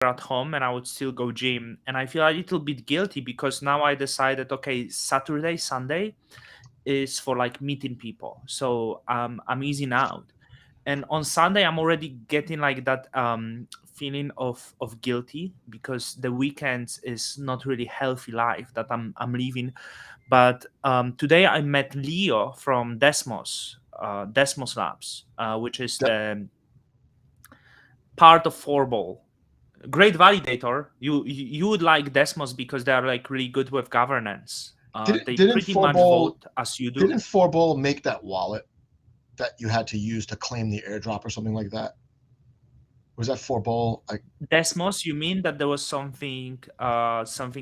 at home and I would still go gym. And I feel a little bit guilty because now I decided, okay, Saturday, Sunday is for like meeting people. So I'm easing out. And on Sunday, I'm already getting like that feeling of guilty because the weekends is not really healthy life that I'm living. But today I met Leo from Desmos Labs, which is De- the part of Forball. Great validator. You would like Desmos because they are like really good with governance. didn't They didn't pretty much Forball vote as you do. didn't Forball make that wallet that you had to use to claim the airdrop or something like that? Was that Forball? Desmos, you mean that there was something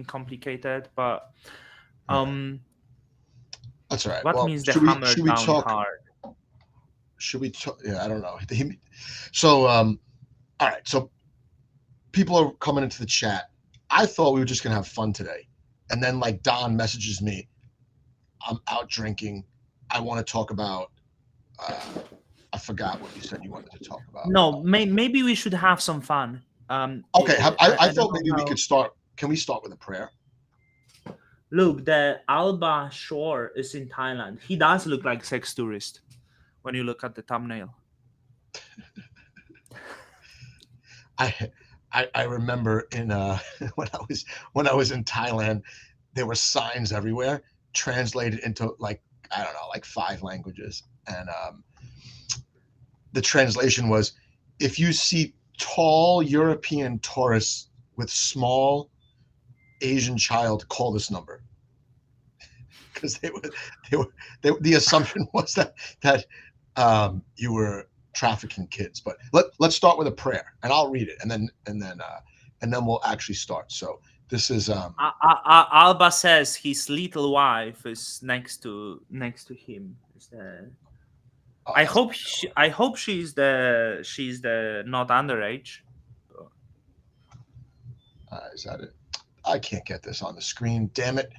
complicated, but Yeah, um, that's all right. what Well, means the should we hammer should we down talk? hard? Should we talk? Yeah, I don't know. So all right. So people are coming into the chat. I thought we were just gonna have fun today, and then like Don messages me, I'm out drinking. I want to talk about. Uh, I forgot what you said you wanted to talk about. No, maybe we should have some fun. Okay, I I don't thought know maybe we how. could start. Can we start with a prayer? Look, the Alba Shore is in Thailand. He does look like sex tourist when you look at the thumbnail. I I remember in when I was in Thailand, there were signs everywhere translated into like I don't know like 5 languages, and the translation was, if you see tall European tourists with small Asian child, call this number, because the assumption was that you were trafficking kids. But let's start with a prayer, and I'll read it, and then we'll actually start. So this is Alba says his little wife is next to him. oh, I hope she's the not underage. is that it? I can't get this on the screen. Damn it!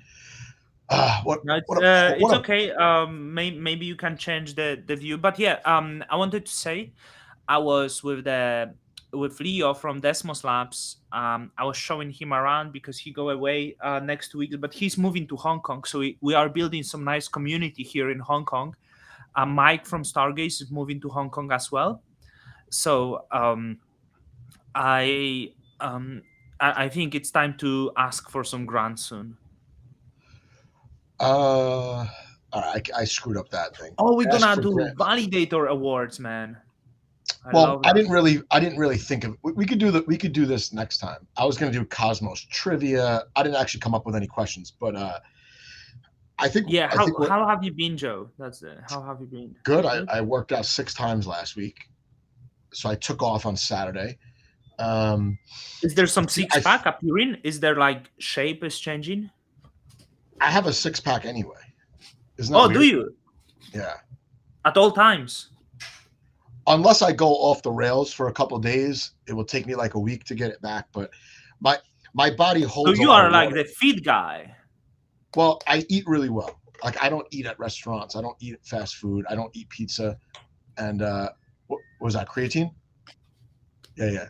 No, What it's a okay. Maybe you can change the view, but yeah. I wanted to say I was with Leo from Desmos Labs. I was showing him around because he go away next week, but he's moving to Hong Kong, so we are building some nice community here in Hong Kong. Mike from Stargaze is moving to Hong Kong as well. So I I think it's time to ask for some grants soon. all right, I screwed up that thing. Oh, we're Ask gonna for do grants. validator awards, man. I Well, love that. I didn't really think of. We could we could do this next time. I was going to do Cosmos trivia. I didn't actually come up with any questions, but Yeah, I think what how have you been, Joe? That's it. How have you been? good. Good. I worked out 6 times last week, so I took off on Saturday. Um, Is there some six I pack appearing? Is there like shape is changing? I have a 6 pack anyway. Isn't that Oh, do weird? you? Yeah. At all times. Unless I go off the rails for a couple of days, it will take me like a week to get it back. But my my body So holds a you lot of are like water. the fit guy. Well, I eat really well. Like I don't eat at restaurants. I don't eat fast food. I don't eat pizza. And what was that, creatine? Yeah, yeah.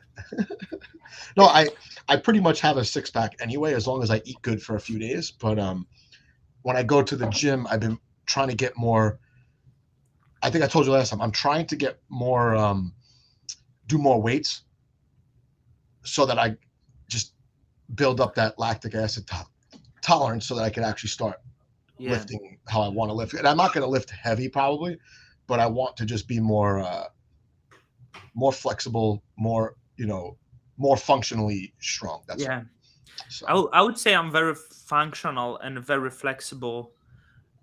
No, I pretty much have a 6 pack anyway, as long as I eat good for a few days. But when I go to the gym, I've been trying to get more. I think I told you last time. I'm trying to get more, do more weights, so that I just build up that lactic acid tolerance, so that I can actually start Yeah. lifting how I want to lift. And I'm not going to lift heavy probably, but I want to just be more flexible, more more functionally strong. That's all. Yeah. So I would say I'm very functional and very flexible.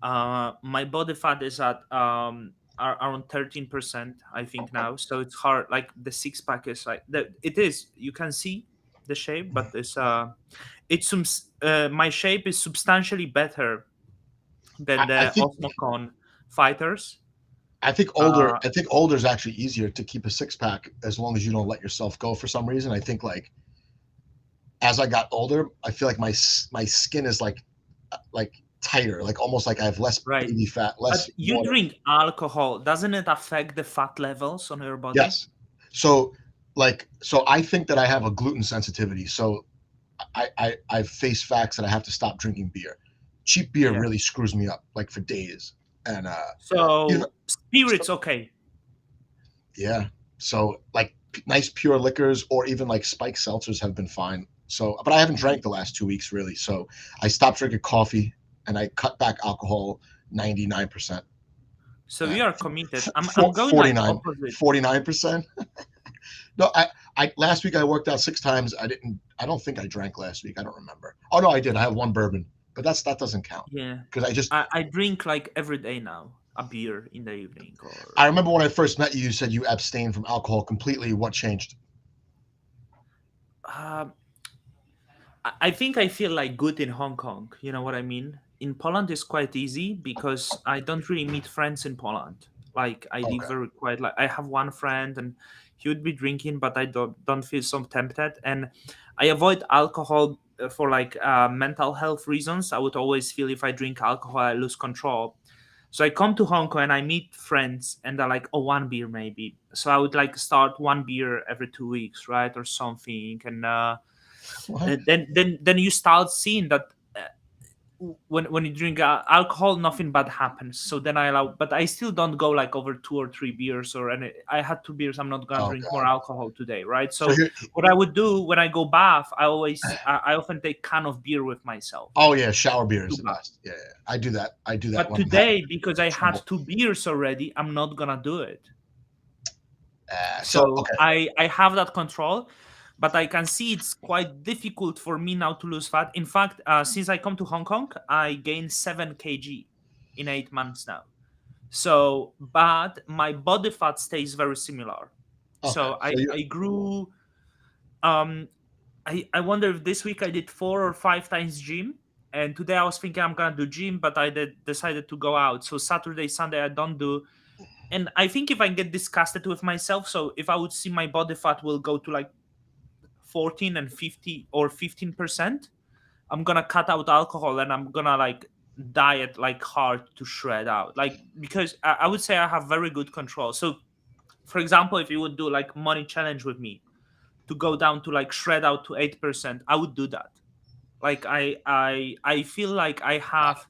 My body fat is at around 13%, I think now. So it's hard. Like the six pack is like it is. You can see the shape, but my shape is substantially better than I the think Osmocon fighters. older. Uh, I think older is actually easier to keep a 6 pack, as long as you don't let yourself go for some reason. I think like as I got older, I feel like my skin is like tighter, like almost like I have less right. baby fat, But less you water. drink alcohol, doesn't it affect the fat levels on your body? Yes. So like, so I think that I have a gluten sensitivity. So I face facts that I have to stop drinking beer. Cheap beer Yeah. really screws me up like for days. And even So so, spirits, okay. yeah. So like nice pure liquors or even like spiked seltzers have been fine. So, but I haven't Yeah. drank the last 2 weeks really. So I stopped drinking coffee and I cut back alcohol 99%. So Uh, you are committed. I'm going like 49, opposite. 49%. No, I last week I worked out 6 times. I don't think I drank last week. I don't remember. Oh no, I did. I have one bourbon, but that doesn't count Yeah. because I drink like every day now a beer in the evening I or remember when I first met you. You said you abstained from alcohol completely. What changed? um I think I feel like good in Hong Kong. You know what I mean? In Poland, it's quite easy because I don't really meet friends in Poland. Like I live Okay. very quiet. Like I have one friend, and he would be drinking, but I don't feel so tempted. And I avoid alcohol for like mental health reasons. I would always feel if I drink alcohol, I lose control. So I come to Hong Kong and I meet friends, and they're like, "Oh, one beer maybe." So I would like start one beer every 2 weeks, right, or something, and What? then you start seeing that when you drink alcohol nothing bad happens, so then I allow, but I still don't go like over 2 or 3 beers or any. I had 2 beers, I'm not gonna Oh drink more God. alcohol today, right? So So here. what I would do when I go bath, I often take can of beer with myself Oh yeah, shower beer is to the bath. best. Yeah, yeah. I do that. I do that But when I'm having today, because I had trouble. 2 beers already, I'm not gonna do it. So So okay. I have that control, but I can see it's quite difficult for me now to lose fat. In fact, since I come to Hong Kong, I gained 7 kg in 8 months now. So but my body fat stays very similar. Okay. So So you. I grew. um I wonder if this week I did 4 or 5 times gym, and today I was thinking I'm gonna do gym, but decided to go out. So Saturday, Sunday I don't do. And I think if I get disgusted with myself, so if I would see my body fat will go to like 14 and 50 or 15%, I'm gonna cut out alcohol and I'm gonna like diet like hard to shred out. Like because I would say I have very good control. So for example, if you would do like money challenge with me to go down to like shred out to 8%, I would do that. Like I feel like I have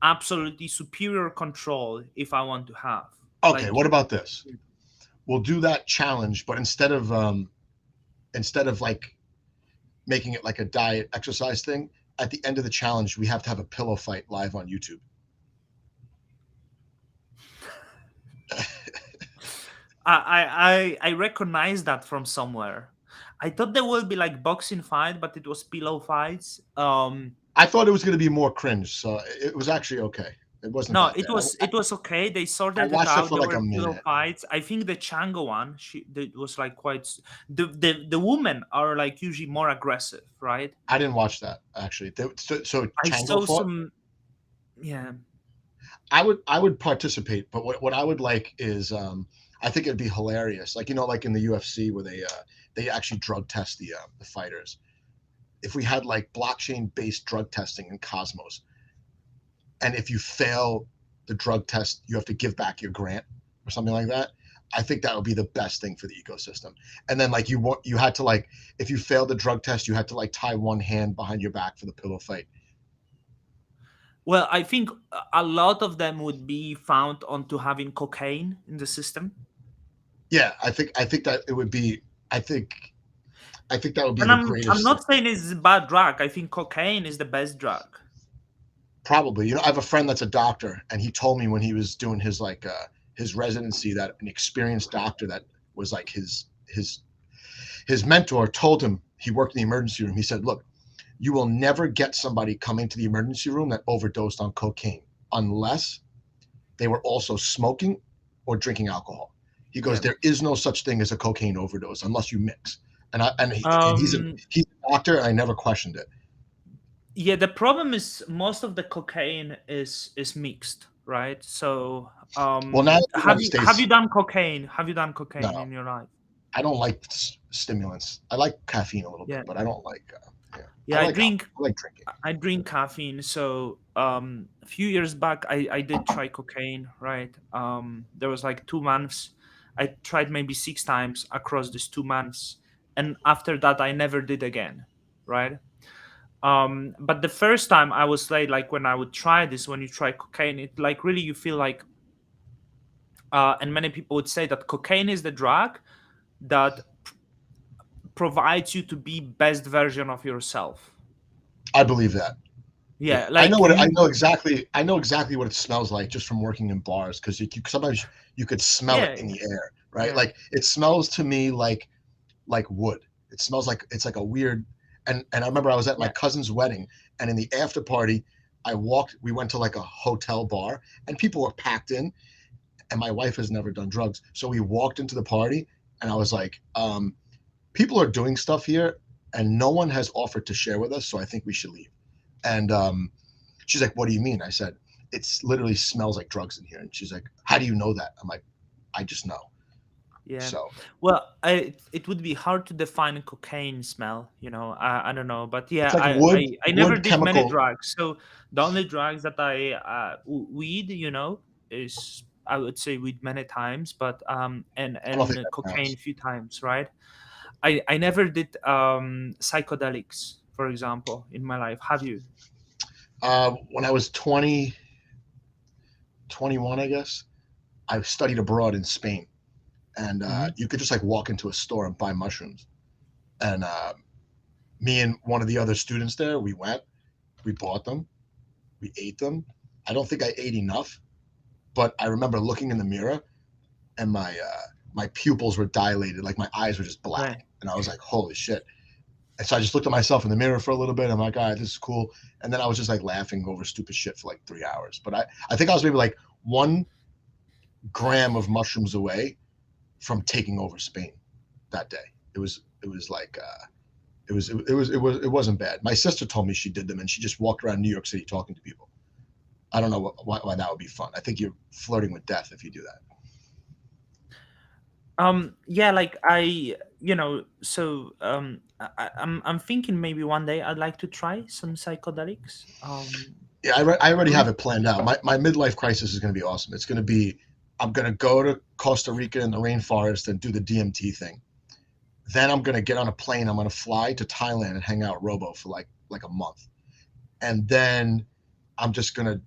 absolutely superior control if I want to have. Okay. Like What about this? We'll do that challenge, but instead of like making it like a diet exercise thing, at the end of the challenge, we have to have a pillow fight live on YouTube. I recognize that from somewhere. I thought there would be like boxing fight, but it was pillow fights. I thought it was going to be more cringe, so it was actually okay. It wasn't No, that bad. it was okay. They I sorted it watched it out. for There like a were pillow minute. fights. I think the Chango one, was like quite. The women are like usually more aggressive, right? I didn't watch that actually. So I Chango saw fought. some. Yeah. I would participate, but what I would like is I think it'd be hilarious. Like like in the UFC where they actually drug test the fighters. If we had like blockchain based drug testing in Cosmos, and if you fail the drug test, you have to give back your grant or something like that. I think that would be the best thing for the ecosystem. And then like you had to like if you failed the drug test, you had to like tie one hand behind your back for the pillow fight. Well, I think a lot of them would be found onto having cocaine in the system. Yeah, I think that it would be. I think I think that would be And the I'm greatest thing. not saying it's a bad drug. I think cocaine is the best drug. Probably. I have a friend that's a doctor, and he told me when he was doing his residency that an experienced doctor that was like his mentor told him he worked in the emergency room. He said, "Look, you will never get somebody coming to the emergency room that overdosed on cocaine unless they were also smoking or drinking alcohol." He goes, Yeah. "There is no such thing as a cocaine overdose unless you mix." And Um he's a doctor, and I never questioned it. yeah, the problem is most of the cocaine is mixed, right? So Well, now in the United have States, you done cocaine? Have you done no, cocaine in your life? I don't like stimulants. I like caffeine a little bit, Yeah. but I don't like. Yeah, I Yeah, like alcohol. I like drinking. I drink caffeine. So a few years back I did try cocaine, right? There was like 2 months I tried maybe 6 times across these 2 months, and after that I never did again, right? But the first time I was like when I would try this, when you try cocaine, it like really you feel like, and many people would say that cocaine is the drug that provides you to be best version of yourself. I believe that. Yeah, Yeah, like I you. know exactly. I know exactly what it smells like just from working in bars because sometimes you could smell it Yeah, in the air, right? yeah, Like it smells to me like wood. It smells like it's like a weird. And I remember I was at my yeah, cousin's wedding, and in the after party, I walked. We went to like a hotel bar, and people were packed in. And my wife has never done drugs, so we walked into the party, and I was like, people are doing stuff here, and no one has offered to share with us, so I think we should leave. And she's like, "What do you mean?" I said, "It's literally smells like drugs in here." And she's like, "How do you know that?" I'm like, "I just know." yeah. So Well, it would be hard to define a cocaine smell, I don't know, but it's yeah, like I never wood did many chemical. drugs. So the only drugs that weed, is, I would say, weed many times, but I don't think and that cocaine a counts. few times, right? I never did psychedelics, for example, in my life. Have you? When I was 20, 21, I guess, I studied abroad in Spain, and Hmm. you could just like walk into a store and buy mushrooms. And me and one of the other students there, we went, we bought them, we ate them. I don't think I ate enough, but I remember looking in the mirror and my pupils were dilated, like my eyes were just Right. black, and I was like, "Holy shit!" And so I just looked at myself in the mirror for a little bit. I'm like, "All right, this is cool." And then I was just like laughing over stupid shit for like 3 hours. But I think I was maybe like 1 gram of mushrooms away from taking over Spain that day. It was like it wasn't bad. My sister told me she did them, and she just walked around New York City talking to people. I don't know why that would be fun. I think you're flirting with death if you do that. Yeah, like I'm thinking maybe one day I'd like to try some psychedelics. Yeah, I already Re- have it planned out. My midlife crisis is going to be awesome. It's going to be I'm going to go to Costa Rica in the rainforest and do the DMT thing. Then I'm going to get on a plane. I'm going to fly to Thailand and hang out Robo for like a month. And then I'm just going to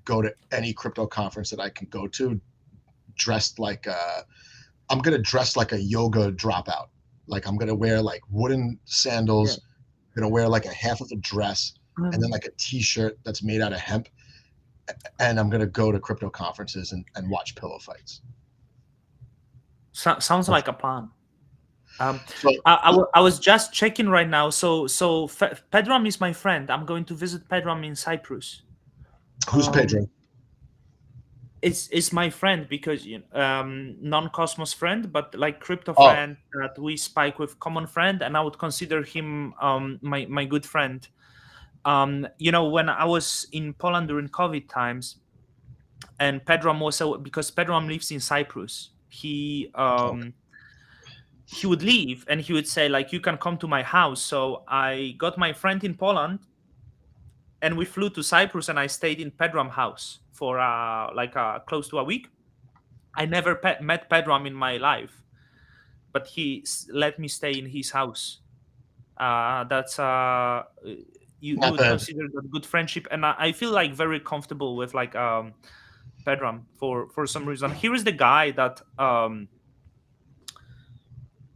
go to any crypto conference that I can go to dressed like I'm going to dress like a yoga dropout. Like I'm going to wear like wooden yeah. sandals, I'm going to wear like a half of a dress and then Um, like a t-shirt that's made out of hemp, and I'm gonna go to crypto conferences and watch pillow fights. sounds That's, like a plan. Um, so I was just checking right now. Pedram is my friend. I'm going to visit Pedram in Cyprus. who's Um, Pedro? it's my friend because non-Cosmos friend, but like crypto Oh, friend that we spike with common friend, and I would consider him my good friend. When I was in Poland during COVID times, and Pedram also, because Pedram lives in Cyprus, okay. he would leave and he would say like, you can come to my house. So I got my friend in Poland, and we flew to Cyprus, and I stayed in Pedram house for close to a week. I never met Pedram in my life, but he let me stay in his house. That's you Not would bad. consider that good friendship, and I feel like very comfortable with like Pedram for some reason. Here is the guy that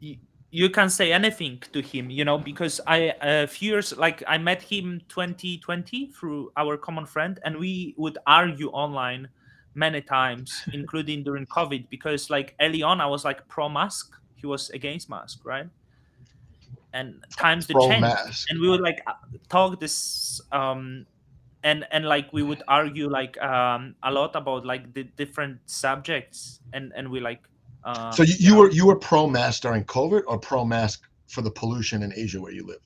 y- you can say anything to him, because a few years, like I met him 2020 through our common friend, and we would argue online many times, including during COVID, because like early on I was like pro mask, he was against mask, right? And times they Pro changed, mask. and we would like talk this and like we would argue like a lot about like the different subjects, and we like So you were pro mask during COVID or pro mask for the pollution in Asia where you live?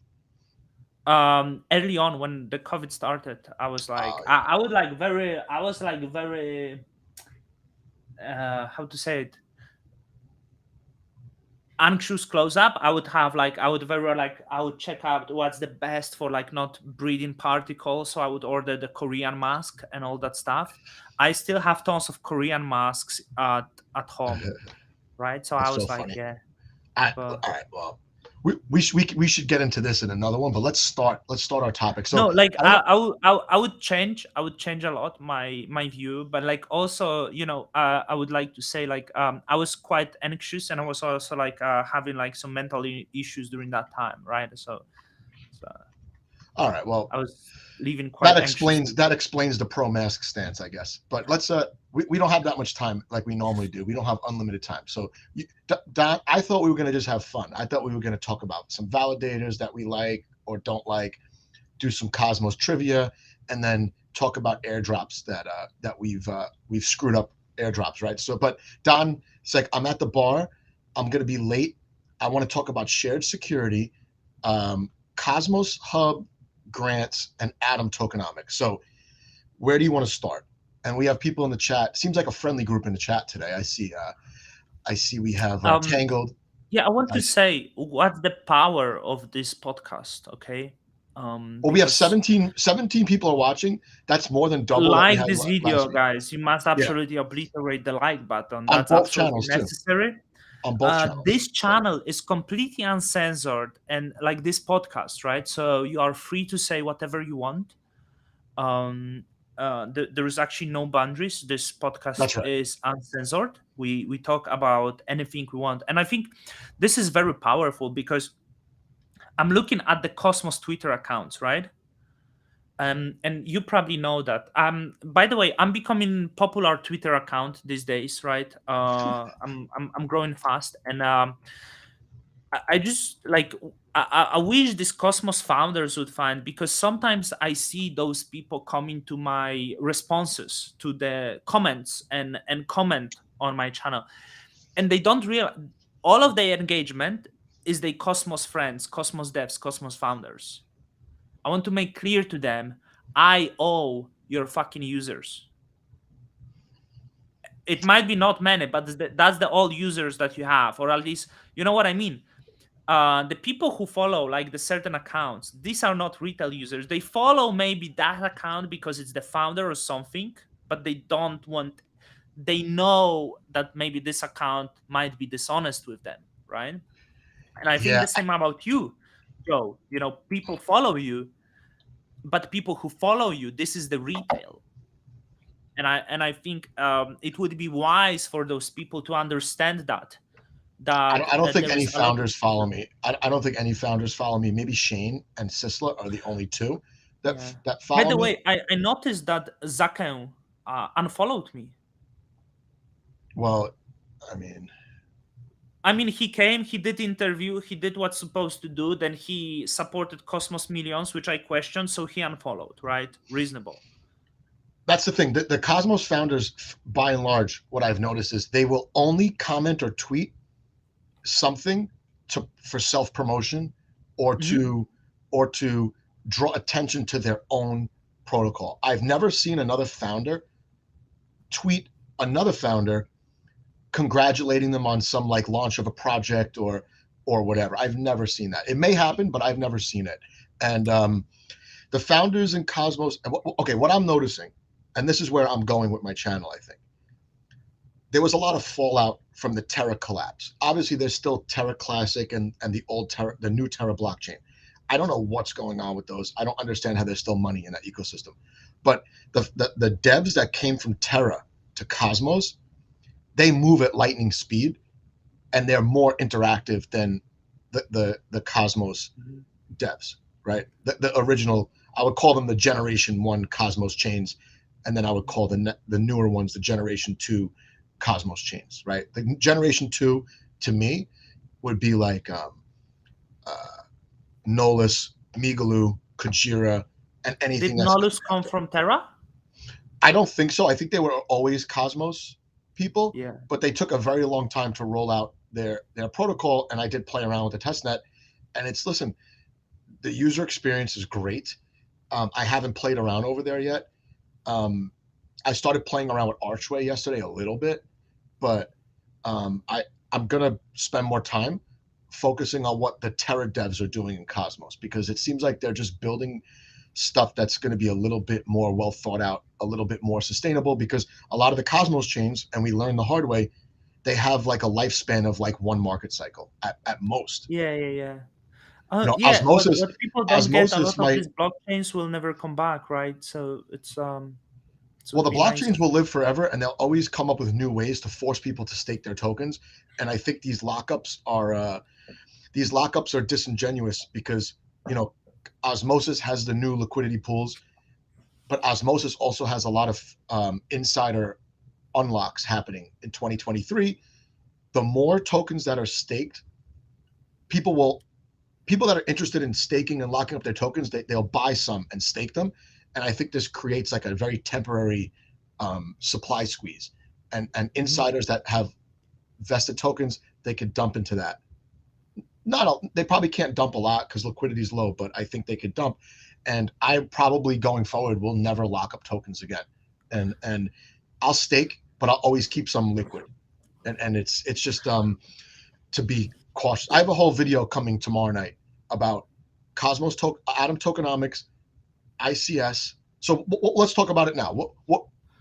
early on when the COVID started, I was Oh like yeah. I would like very I was like very how to say it, anxious close up. I would have like I would very like I would check out what's the best for like not breathing particles, so I would order the Korean mask and all that stuff. I still have tons of Korean masks at home. right? So I That's so was like, funny. yeah, All but right, well, we should get into this in another one, but let's start our topic. So no, like I don't know. I would change, I would change a lot my view, but like also, I would like to say like I was quite anxious, and I was also like having like some mental issues during that time, right? So All right, well, I was living that quite explains anxiously. that explains the pro mask stance, I guess. But let's we don't have that much time like we normally do. We don't have unlimited time. So Don, I thought we were going to just have fun. I thought we were going to talk about some validators that we like or don't like, do some Cosmos trivia, and then talk about airdrops that we've screwed up airdrops, right? So, but Don, it's like I'm at the bar, I'm gonna be late. I want to talk about shared security, Cosmos Hub grants, and Atom tokenomics. So, where do you want to start? And we have people in the chat. Seems like a friendly group in the chat today. I see we have um Tangled. yeah, I want I to see, say what's the power of this podcast, okay? well, we have Because 17 people are watching. That's more than double that we like had this last video, week. guys, you must Yeah, absolutely obliterate the like button. on That's both absolutely channels too. necessary. On both channels. This channel is completely uncensored, and like this podcast, right? So you are free to say whatever you want. um there is actually no boundaries. This podcast That's right. is uncensored. We talk about anything we want, and I think this is very powerful because I'm looking at the Cosmos Twitter accounts, right? And you probably know that. By the way, I'm becoming popular Twitter account these days, right? I'm growing fast, and I just like I wish this Cosmos founders would find, because sometimes I see those people coming to my responses to the comments and comment on my channel, and they don't realize all of their engagement is they Cosmos friends, Cosmos devs, Cosmos founders. I want to make clear to them, I owe your fucking users. It might be not many, but that's the all users that you have, or at least you know what I mean. The people who follow like the certain accounts, these are not retail users. They follow maybe that account because it's the founder or something, but they don't want. They know that maybe this account might be dishonest with them, right? And I think Yeah, the same about you, Joe. People follow you, but people who follow you, this is the retail. And I think it would be wise for those people to understand that I don't think there any is a lot of founders follow difference. me. I don't think any founders follow me. Maybe Shane and Sisla are the only two Yeah. that By follow the me. way, I noticed that Zaken unfollowed me. Well, I mean, I mean, he came, he did interview, he did what's supposed to do, then he supported Cosmos Millions, which I questioned, so he unfollowed, right? Reasonable. that's the thing. The Cosmos founders, by and large, what I've noticed is they will only comment or tweet something for self promotion, or Hmm. to draw attention to their own protocol. I've never seen another founder tweet another founder congratulating them on some like launch of a project or whatever. I've never seen that. It may happen, but I've never seen it. And the founders in Cosmos. Okay, what I'm noticing, and this is where I'm going with my channel. I think there was a lot of fallout from the Terra collapse. Obviously, there's still Terra Classic and the old Terra, the new Terra blockchain. I don't know what's going on with those. I don't understand how there's still money in that ecosystem. But the devs that came from Terra to Cosmos, they move at lightning speed, and they're more interactive than the Cosmos Hmm. devs, right? The original, I would call them the Generation One Cosmos chains, and then I would call the newer ones the Generation Two Cosmos chains, right? The Generation Two to me would be like uh, Nolus, Migaloo, Kujira, and anything Did that's coming Nolus come after. from Terra? I don't think so. I think they were always Cosmos people, Yeah. but they took a very long time to roll out their protocol. And I did play around with the testnet, and it's listen, the user experience is great. I haven't played around over there yet. Um, I started playing around with Archway yesterday a little bit, but I'm gonna spend more time focusing on what the Terra devs are doing in Cosmos, because it seems like they're just building stuff that's going to be a little bit more well thought out, a little bit more sustainable. Because a lot of the Cosmos chains, and we learned the hard way, they have like a lifespan of like one market cycle at most. Yeah, yeah, yeah. Yeah, Osmosis, what people don't get, a lot osmosis of might. these blockchains will never come back, right? So it Well, would the be nice. blockchains will live forever, and they'll always come up with new ways to force people to stake their tokens. And I think these lockups are disingenuous because you know osmosis has the new liquidity pools, but osmosis also has a lot of insider unlocks happening in 2023. The more tokens that are staked, people will people that are interested in staking and locking up their tokens, they'll buy some and stake them. And I think this creates like a very temporary supply squeeze. And Mhm. insiders that have vested tokens, they could dump into that. They probably can't dump a lot because liquidity is low, but I think they could dump. And I probably going forward will never lock up tokens again. And I'll stake, but I'll always keep some liquid. And it's just to be cautious. I have a whole video coming tomorrow night about Atom tokenomics, ICS. So let's talk about it now. What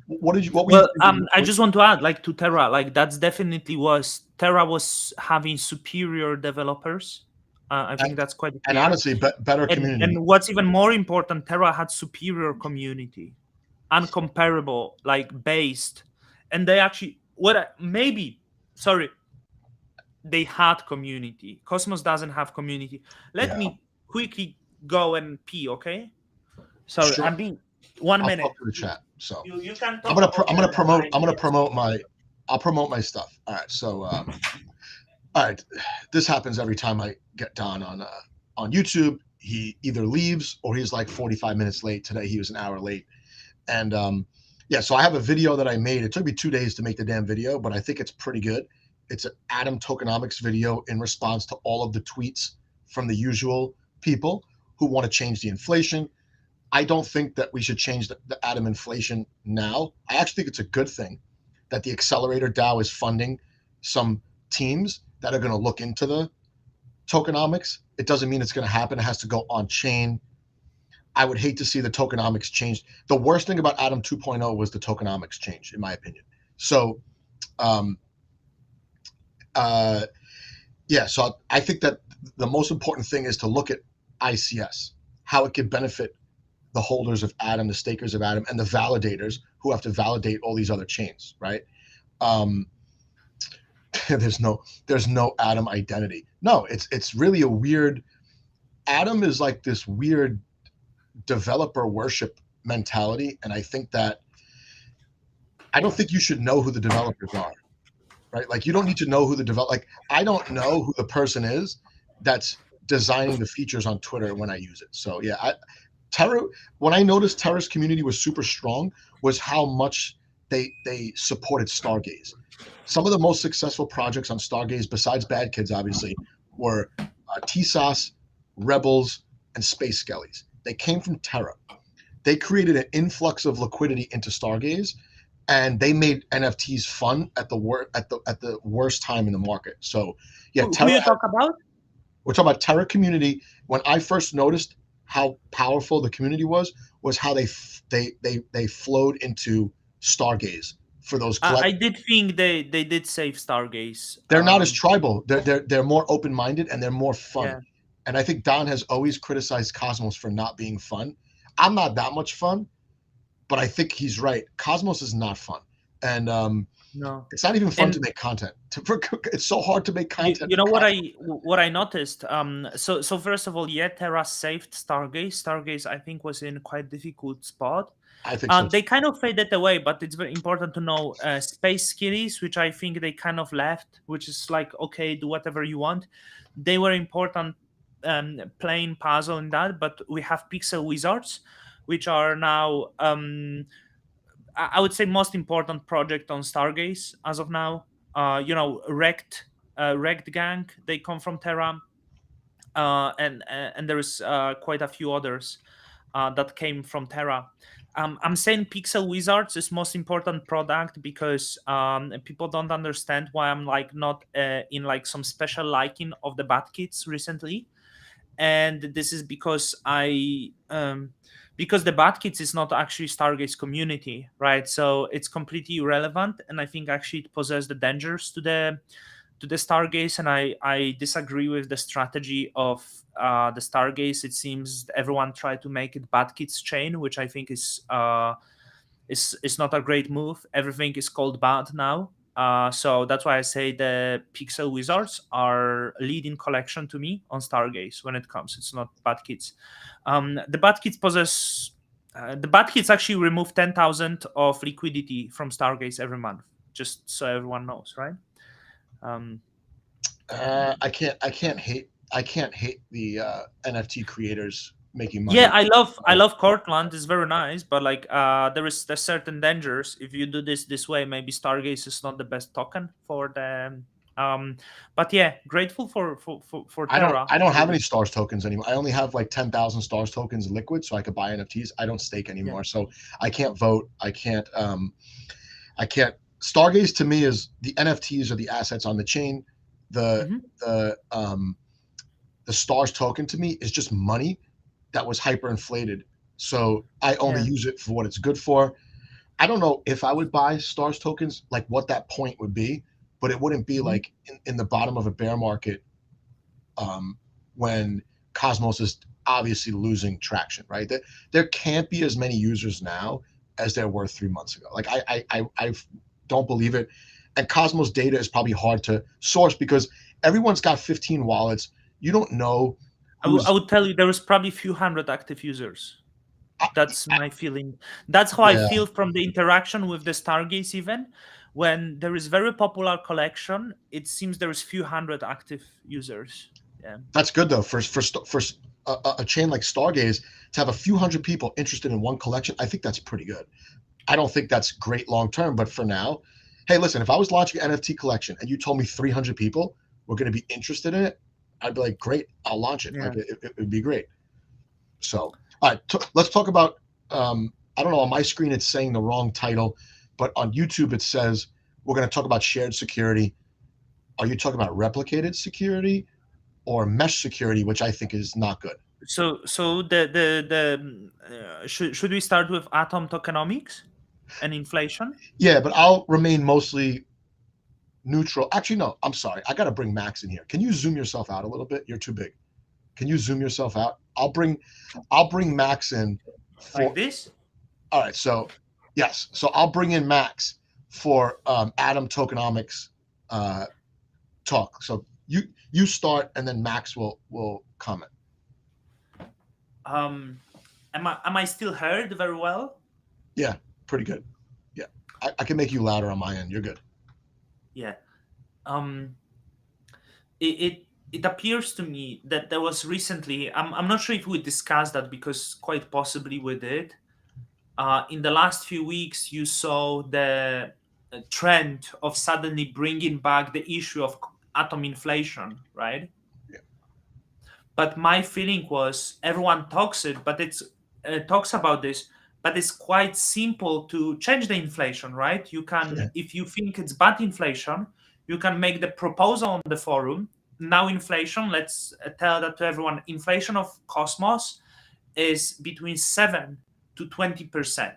were you Well, thinking? I just want to add, like, to Terra, like, that's definitely was Terra was having superior developers. I think And, that's quite and clear. honestly, better community. And what's even more important, Terra had superior community, uncomparable, like, based, and they actually maybe, sorry, they had community. Cosmos doesn't have community. Let Yeah, me quickly go and pee, okay? Sorry, sure. I'm being 1 minute. I'll talk to the chat. So You can I'm talk gonna about I'm that, gonna and promote I I'm gonna need to promote pee. my I'll promote my stuff. All right. So all right, this happens every time I get Don on YouTube. He either leaves or he's like 45 minutes late. Today he was an hour late. And yeah, so I have a video that I made. It took me 2 days to make the damn video, but I think it's pretty good. It's an Atom tokenomics video in response to all of the tweets from the usual people who want to change the inflation. I don't think that we should change the Atom inflation now. I actually think it's a good thing that the accelerator DAO is funding some teams that are going to look into the tokenomics. It doesn't mean it's going to happen. It has to go on chain. I would hate to see the tokenomics change. The worst thing about Atom 2.0 was the tokenomics change, in my opinion. So, um, uh, yeah, so I think that the most important thing is to look at ICS, how it can benefit the holders of Atom, the stakers of Atom, and the validators who have to validate all these other chains, right? Um, there's no Atom identity. No, it's really a weird. Atom is like this weird developer worship mentality, and I don't think you should know who the developers are, right? Like you don't need to know who the develop. Like I don't know who the person is that's designing the features on Twitter when I use it. So yeah, Terra. When I noticed Terra's community was super strong, was how much they supported Stargaze. Some of the most successful projects on Stargaze, besides Bad Kids, obviously, were TSOS, Rebels, and Space Skellies. They came from Terra. They created an influx of liquidity into Stargaze, and they made NFTs fun at the worst time in the market. So yeah, Who you talk about? we're talking about Terra community. When I first noticed how powerful the community was how they flowed into Stargaze for those I collect. did think they did save Stargaze. They're not as tribal. They're more open minded and they're more fun. Yeah. And I think Don has always criticized Cosmos for not being fun. I'm not that much fun, but I think he's right. Cosmos is not fun, and No. it's not even fun to And make content. It's so hard to make content. you know what I noticed? So first of all, yeah, Terra saved Stargaze. Stargaze, I think, was in quite difficult spot. I think so. They kind of faded away, but it's very important to know Space Skillies, which I think they kind of left, which is like, okay, do whatever you want. They were important playing puzzle in that, but we have Pixel Wizards, which are now I would say most important project on Stargaze as of now. Wrecked Gang, they come from Terra, and there is quite a few others that came from Terra. I'm saying Pixel Wizards is most important product because people don't understand why I'm like not in like some special liking of the Bad Kids recently, and this is because because the bad kids is not actually Stargaze community, right? So it's completely irrelevant, and I think actually it poses the dangers to the Stargaze, and I disagree with the strategy of the Stargaze. It seems everyone tried to make it bad kids chain, which I think is not a great move. Everything is called bad now. So that's why I say the Pixel Wizards are leading collection to me on Stargaze when it comes. It's not Bad Kids. The Bad Kids possess. The Bad Kids actually remove 10,000 of liquidity from Stargaze every month, just so everyone knows, right? Um, I can't hate the NFT creators making yeah, money. I love Cortland. It's very nice, but like there's certain dangers if you do this way. Maybe Stargaze is not the best token for them. But yeah, grateful for Terra. I don't have For any stars tokens anymore. I only have like 10,000 stars tokens liquid, so I could buy NFTs. I don't stake Yeah. anymore, so I can't vote. I can't. Stargaze to me is the NFTs are the assets on the chain. The Mhm. the the stars token to me is just money that was hyperinflated. So I only Yeah. use it for what it's good for. I don't know if I would buy stars tokens, like what that point would be, but it wouldn't be Mhm. like in the bottom of a bear market um, when Cosmos is obviously losing traction, right? There can't be as many users now as there were 3 months ago. Like I don't believe it. And Cosmos data is probably hard to source because everyone's got 15 wallets. You don't know I who's would tell you there was probably few hundred active users. I, That's my feeling. That's how I yeah, feel from the interaction with the Stargaze event. When there is very popular collection, it seems there is few hundred active users. Yeah. that's good though for a chain like Stargaze to have a few hundred people interested in one collection. I think that's pretty good. I don't think that's great long term, but for now, hey, listen, if I was launching an NFT collection and you told me 300 people were going to be interested in it, I'd be like, great, I'll launch it. Yeah. Like it would be great. So, all right, let's talk about. I don't know. On my screen, it's saying the wrong title, but on YouTube, it says we're going to talk about shared security. Are you talking about replicated security or mesh security, which I think is not good? So should we start with atom tokenomics and inflation? Yeah, but I'll remain mostly neutral. Actually, no, I'm sorry. I got to bring Max in here. Can you zoom yourself out a little bit? You're too big. Can you zoom yourself out? I'll bring Max in Like for this? all right, so yes. So I'll bring in Max for Atom tokenomics uh talk. So you start and then Max will comment. Um, am I still heard very well? Yeah, pretty good. Yeah. I can make you louder on my end. You're good. Yeah. Um, it appears to me that there was recently. I'm not sure if we discussed that because quite possibly we did. In the last few weeks, you saw the trend of suddenly bringing back the issue of atom inflation, right? Yeah. But my feeling was everyone talks it, but it's talks about this, but it's quite simple to change the inflation, right? You can, Yeah. if you think it's bad inflation, you can make the proposal on the forum. Now inflation, let's tell that to everyone. Inflation of Cosmos is between 7 to 20%.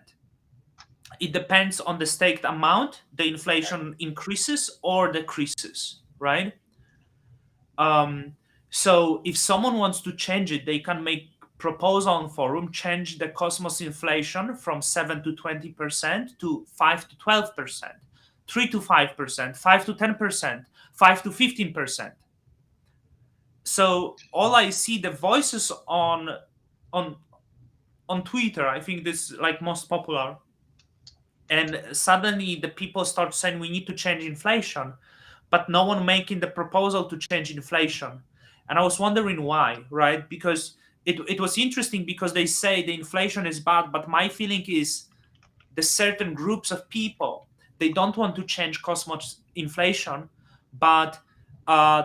It depends on the staked amount. The inflation increases or decreases, right? Um, so if someone wants to change it, they can make proposal on forum, change the Cosmos inflation from 7 to 20% to 5 to 12%, 3 to 5%, 5 to 10%, 5 to 15%. So all I see the voices on on Twitter. I think this is like most popular, and suddenly the people start saying we need to change inflation, but no one making the proposal to change inflation. And I was wondering why, right? Because it was interesting because they say the inflation is bad, but my feeling is the certain groups of people, they don't want to change Cosmos inflation, but uh,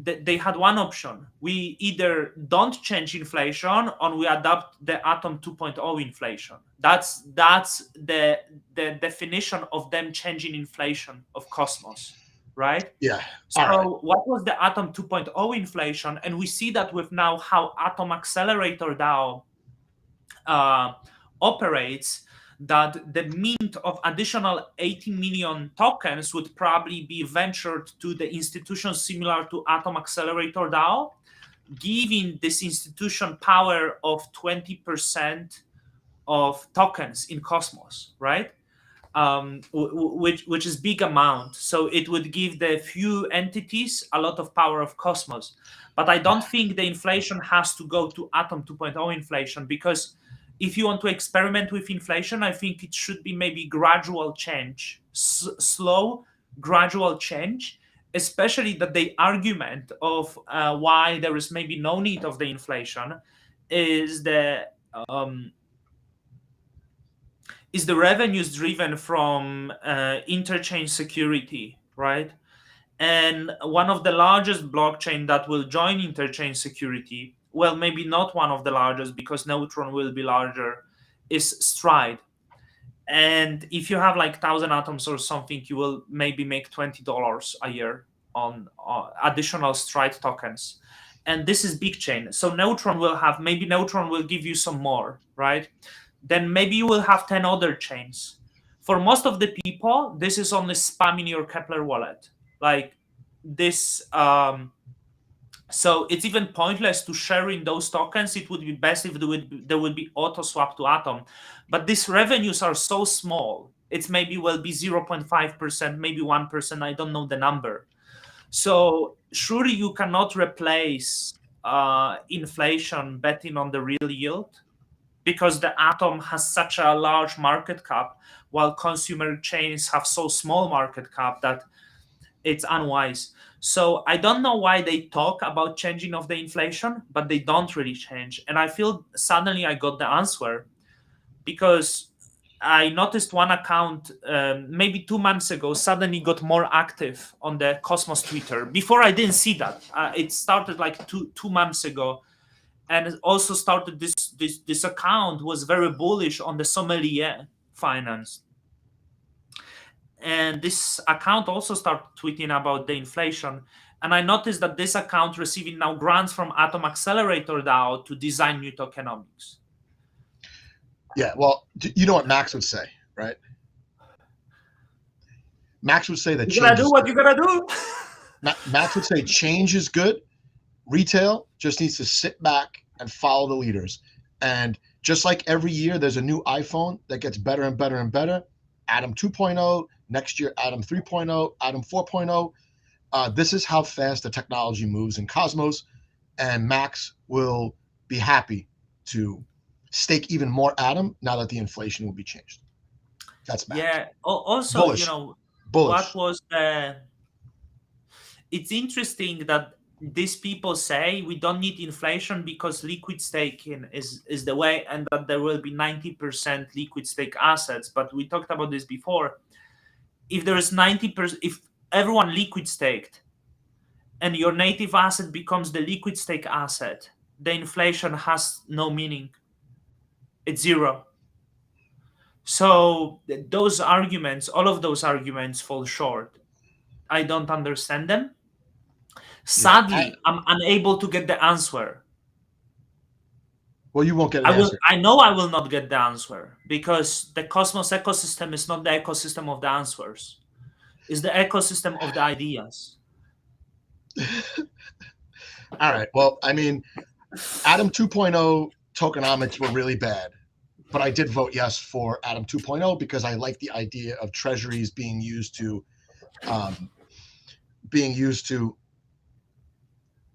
they had one option. We either don't change inflation or we adopt the Atom 2.0 inflation. That's the definition of them changing inflation of Cosmos, right? Yeah. All right. So what was the Atom 2.0 inflation? And we see that with now how Atom Accelerator DAO uh, operates, that the mint of additional 80 million tokens would probably be ventured to the institution similar to Atom Accelerator DAO, giving this institution power of 20% of tokens in Cosmos, right? Which is big amount. So it would give the few entities a lot of power of Cosmos. But I don't think the inflation has to go to Atom 2.0 inflation, because if you want to experiment with inflation, I think it should be maybe gradual change, slow, gradual change. Especially that the argument of why there is maybe no need of the inflation is um, the revenues driven from interchange security, right? And one of the largest blockchain that will join interchange security, well, maybe not one of the largest because Neutron will be larger, is Stride. And if you have like 1,000 atoms or something, you will maybe make $20 a year on additional Stride tokens. And this is big chain. So Neutron will have, maybe Neutron will give you some more, right? Then maybe you will have 10 other chains. For most of the people, this is only spamming your Kepler wallet. Like this, so it's even pointless to sharing those tokens. It would be best if there would be auto swap to Atom. But these revenues are so small. It's maybe will be 0.5%, maybe 1%. I don't know the number. So surely you cannot replace inflation betting on the real yield, because the Atom has such a large market cap, while consumer chains have so small market cap that it's unwise. So I don't know why they talk about changing of the inflation, but they don't really change. And I feel suddenly I got the answer, because I noticed one account maybe 2 months ago suddenly got more active on the Cosmos Twitter. Before I didn't see that. It started like two months ago, and it also started this account was very bullish on the sommelier finance. And this account also started tweeting about the inflation. And I noticed that this account receiving now grants from Atom Accelerator DAO to design new tokenomics. Yeah, well, you know what Max would say, right? Max would say that you gotta do what you gotta do. Max would say change is good. Retail just needs to sit back and follow the leaders. And just like every year, there's a new iPhone that gets better and better and better. Atom 2.0, next year, Atom 3.0, Atom 4.0. This is how fast the technology moves in Cosmos. And Max will be happy to stake even more Atom now that the inflation will be changed. That's Max. Yeah. Also, Bullish. Bullish. what was the? It's interesting that these people say we don't need inflation because liquid staking is the way, and that there will be 90% liquid stake assets. But we talked about this before. If there is 90%, if everyone liquid staked, and your native asset becomes the liquid stake asset, the inflation has no meaning. It's zero. So those arguments, all of those arguments fall short. I don't understand them. Sadly, I'm unable to get the answer. Well, you won't get an answer. I know I will not get the answer, because the Cosmos ecosystem is not the ecosystem of the answers. It's the ecosystem of the ideas. All right. Well, I mean, Atom 2.0 tokenomics were really bad, but I did vote yes for Atom 2.0 because I like the idea of treasuries being used to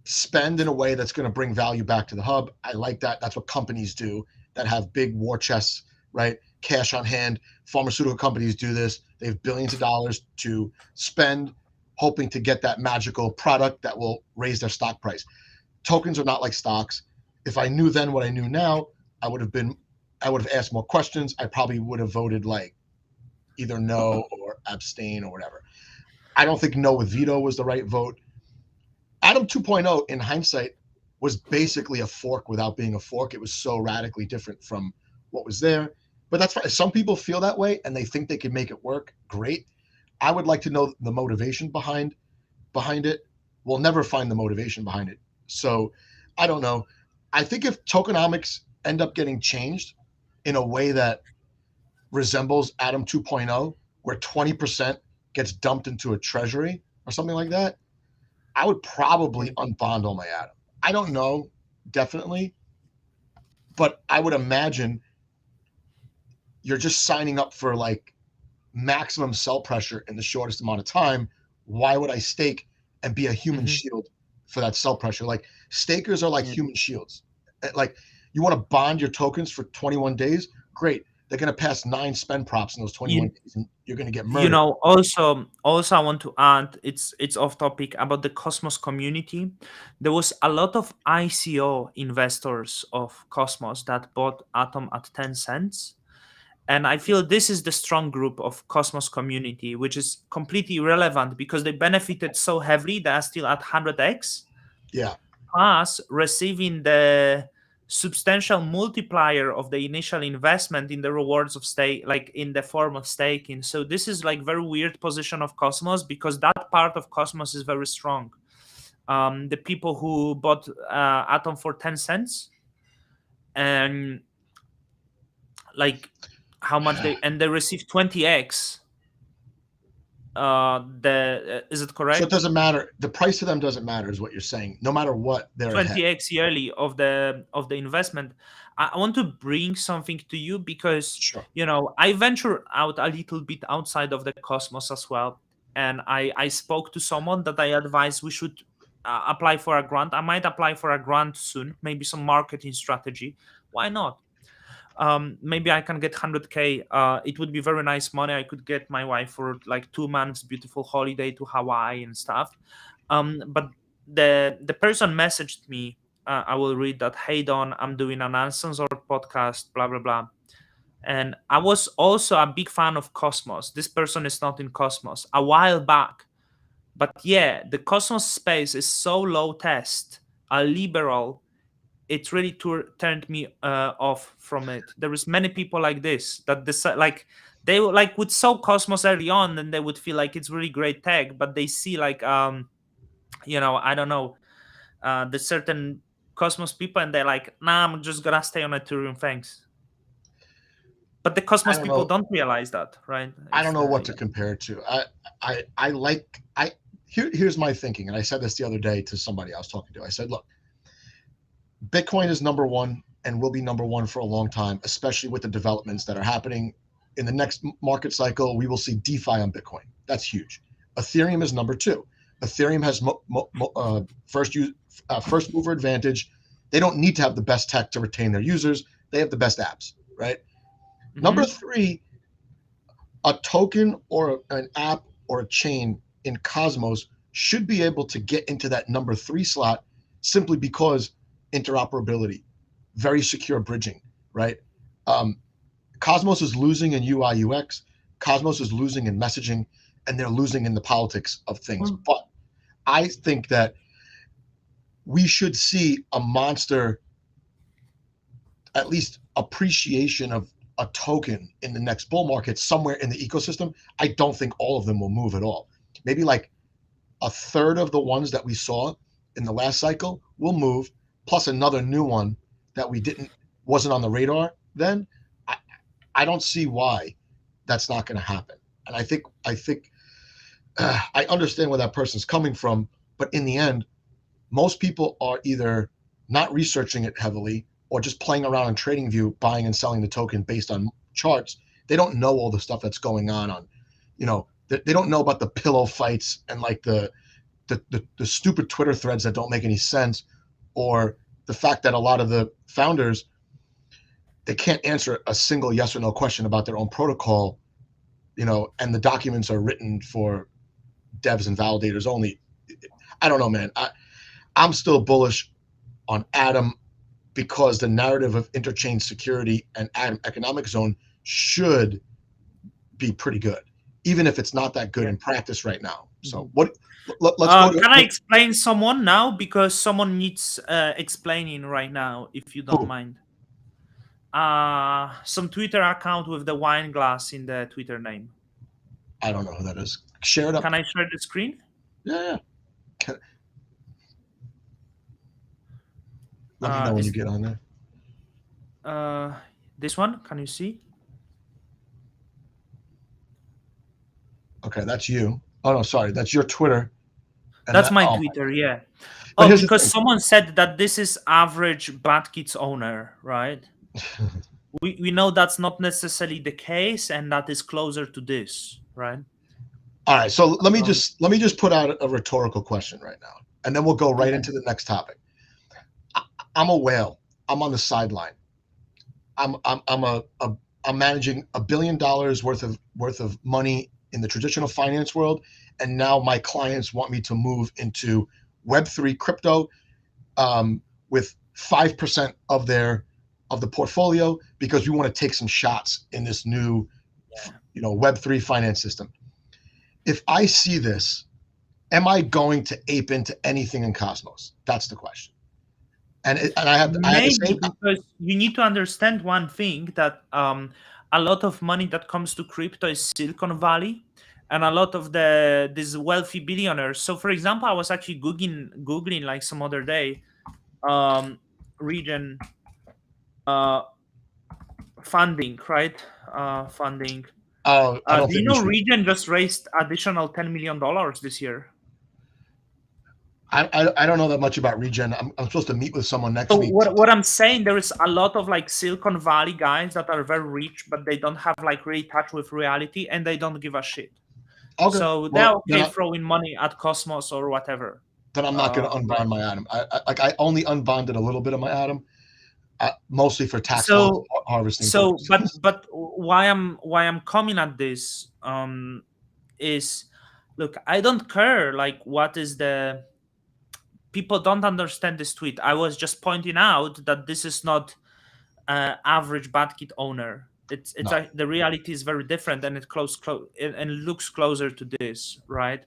spend in a way that's going to bring value back to the hub. I like that. That's what companies do that have big war chests, right? Cash on hand. Pharmaceutical companies do this. They have billions of dollars to spend, hoping to get that magical product that will raise their stock price. Tokens are not like stocks. If I knew then what I knew now, I would have asked more questions. I probably would have voted like either no or abstain or whatever. I don't think no with veto was the right vote. Atom 2.0, in hindsight, was basically a fork without being a fork. It was so radically different from what was there. But that's fine. Some people feel that way and they think they can make it work. Great. I would like to know the motivation behind it. We'll never find the motivation behind it. So I don't know. I think if tokenomics end up getting changed, in a way that resembles Atom 2.0, where 20% gets dumped into a treasury or something like that, I would probably Okay. unbond all my Atom. I don't know, definitely, but I would imagine you're just signing up for like maximum sell pressure in the shortest amount of time. Why would I stake and be a human Hmm. shield for that sell pressure? Like stakers are like Yeah. human shields. Like you want to bond your tokens for 21 days? Great. They're going to pass 9 spend props in those 21 You, days and you're going to get you murdered. know, also I want to add, it's off topic, about the Cosmos community. There was a lot of ICO investors of Cosmos that bought Atom at 10 cents. And I feel this is the strong group of Cosmos community, which is completely irrelevant because they benefited so heavily. They are still at 100x, Yeah. plus receiving the substantial multiplier of the initial investment in the rewards of stake, like in the form of staking. So this is like very weird position of Cosmos, because that part of Cosmos is very strong. The people who bought Atom for 10 cents, and like how much they received 20x, is it So it correct? doesn't matter. The price to them doesn't matter, is what you're saying. No matter what, they're ahead. 20x yearly of the investment. I want to bring something to you because, Sure. I venture out a little bit outside of the Cosmos as well, and I spoke to someone that I advised we should apply for a grant. I might apply for a grant soon, maybe some marketing strategy. Why not? Maybe I can get 100k. It would be very nice money. I could get my wife for like 2 months beautiful holiday to Hawaii and stuff. But the person messaged me. I will read that. Hey Don, I'm doing an uncensored podcast, blah blah blah. And I was also a big fan of Cosmos. This person is not in Cosmos a while back, but yeah, the Cosmos space is so low test, a liberal. It really turned me off from it. There is many people like this that decide, like would sell Cosmos early on, and they would feel like it's really great tech, but they see like I don't know, the certain Cosmos people, and they're like, nah, I'm just gonna stay on Ethereum, thanks. But the I Cosmos don't people know. don't realize that, right? I don't It's know the what to compare it to. I like I here's my thinking, and I said this the other day to somebody I was talking to. I said, look, Bitcoin is number one and will be number one for a long time, especially with the developments that are happening. In the next market cycle, we will see DeFi on Bitcoin. That's huge. Ethereum is number two. Ethereum has first mover advantage. They don't need to have the best tech to retain their users. They have the best apps, right? Number Mhm. three, a token or an app or a chain in Cosmos should be able to get into that number three slot simply because interoperability, very secure bridging, right? Um, Cosmos is losing in UI UX, Cosmos is losing in messaging, and they're losing in the politics of things. Mm. But I think that we should see a monster, at least appreciation of a token in the next bull market somewhere in the ecosystem. I don't think all of them will move at all. Maybe like a third of the ones that we saw in the last cycle will move, plus another new one that we didn't wasn't on the radar then. I, I don't see why that's not going to happen. And I think I understand where that person's coming from, but in the end, most people are either not researching it heavily or just playing around on TradingView, buying and selling the token based on charts. They don't know all the stuff that's going on, they don't know about the pillow fights and like the stupid Twitter threads that don't make any sense, or the fact that a lot of the founders, they can't answer a single yes or no question about their own protocol, and the documents are written for devs and validators only. I don't know, man. I'm still bullish on Atom because the narrative of interchain security and Atom economic zone should be pretty good, even if it's not that good Yeah. in practice right now. So Mhm. let's go to Can I explain someone now, because someone needs explaining right now, if you don't who? mind? Some Twitter account with the wine glass in the Twitter name. I don't know who that is. Share it up. Can I share the screen? Yeah, yeah. Let me know when you Is get on there. uh This one, can you see? Okay, that's you. Oh no, sorry, that's your Twitter. And That's that, my oh, Twitter, yeah. but Oh, here's the because thing. someone said that this is average Batkits owner, right? We know that's not necessarily the case, and that is closer to this, right? All right, so Um, let me just put out a rhetorical question right now, and then we'll go right yeah. into the next topic. I, I'm a whale. I'm on the sideline. I'm I'm managing $1 billion worth of money in the traditional finance world, and now my clients want me to move into Web3 crypto, with 5% of the portfolio, because we want to take some shots in this new, Yeah. Web3 finance system. If I see this, am I going to ape into anything in Cosmos? That's the question. And I had the Maybe same. because you need to understand one thing, that a lot of money that comes to crypto is Silicon Valley, and a lot of these wealthy billionaires. So, for example, I was actually googling like some other day, Regen uh, funding, right? Funding. Oh, I don't Do you think we know should. Regen just raised additional $10 million this year? I don't know that much about Regen. I'm supposed to meet with someone next So week. what I'm saying, there is a lot of like Silicon Valley guys that are very rich, but they don't have like really touch with reality, and they don't give a shit. Okay, So they're well okay throwing money at Cosmos or whatever. then I'm not going to Right. unbond my atom. I only unbonded a little bit of my atom, mostly for tax loss So harvesting so purposes. but why I'm coming at this is, look, I don't care like what is the people don't understand this tweet. I was just pointing out that this is not average BatKit owner. It's No. the reality is very different, and and looks closer to this, right?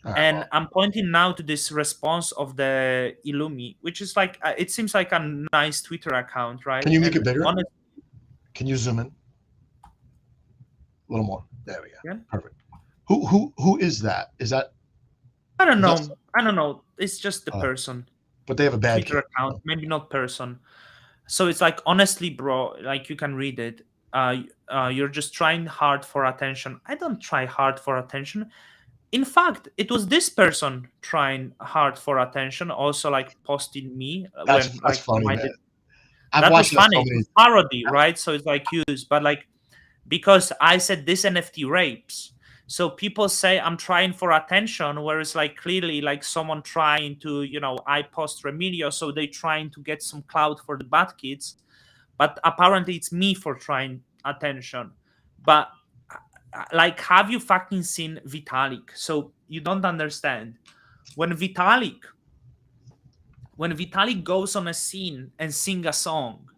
All right. And Well, I'm pointing now to this response of the Illumi, which is like it seems like a nice Twitter account, can right? you make it And bigger? honestly, Can you zoom in a little more? There we go. yeah, Perfect. Who is that? Is that I don't is that? know. I don't know. It's just the Uh, person but they have a bad Twitter kid. account, maybe not person. So it's like, honestly, bro, like you can read it. You're just trying hard for attention. I don't try hard for attention. In fact, it was this person trying hard for attention, also like posting me when That's like funny, my man. I've that was watched that funny. so It many. was parody, right? So it's like used, but like because I said this NFT rapes. So people say I'm trying for attention, whereas like clearly like someone trying to, I post Remilio, so they trying to get some clout for the bad kids, but apparently it's me for trying attention. But like, have you fucking seen Vitalik? So you don't understand when Vitalik goes on a scene and sing a song,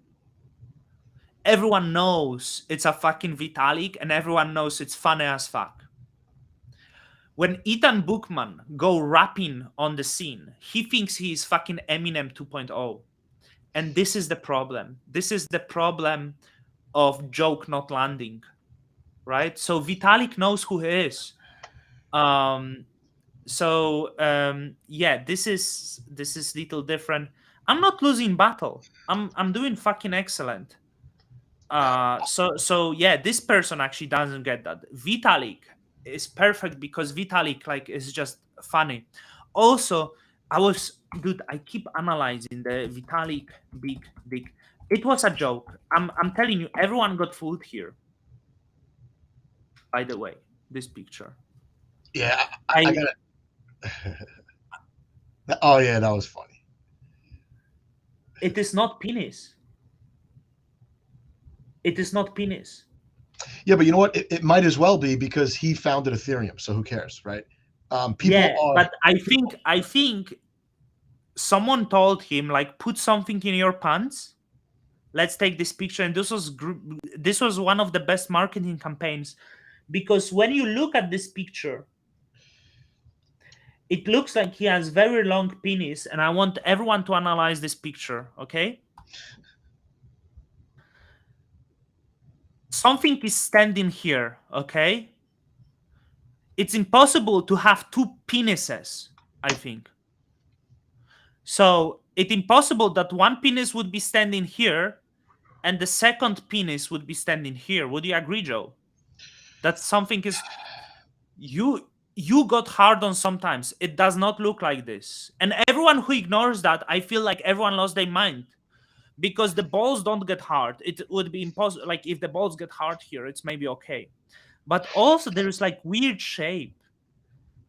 everyone knows it's a fucking Vitalik, and everyone knows it's funny as fuck. When Ethan Bookman go rapping on the scene, he thinks he is fucking Eminem 2.0. And this is the problem. This is the problem of joke not landing, right? So Vitalik knows who he is. Um, yeah, this is little different. I'm not losing battle. I'm doing fucking excellent. So yeah, this person actually doesn't get that. Vitalik is perfect because Vitalik like is just funny. Also, dude, I keep analyzing the Vitalik big dick. It was a joke. I'm telling you, everyone got fooled here. By the way, this picture. Yeah, I I got it. Oh yeah, that was funny. It is not penis. It is not penis. Yeah, but you know what? It might as well be, because he founded Ethereum. So who cares, right? People Yeah, are. but I think someone told him like put something in your pants. Let's take this picture, and this was one of the best marketing campaigns, because when you look at this picture, it looks like he has very long penis, and I want everyone to analyze this picture, okay? Something is standing here, okay? It's impossible to have two penises, I think. So it's impossible that one penis would be standing here and the second penis would be standing here. Would you agree, Joe? That something is you got hard on sometimes. It does not look like this. And everyone who ignores that, I feel like everyone lost their mind. Because the balls don't get hard. It would be impossible. Like if the balls get hard here, it's maybe okay. But also there is like weird shape.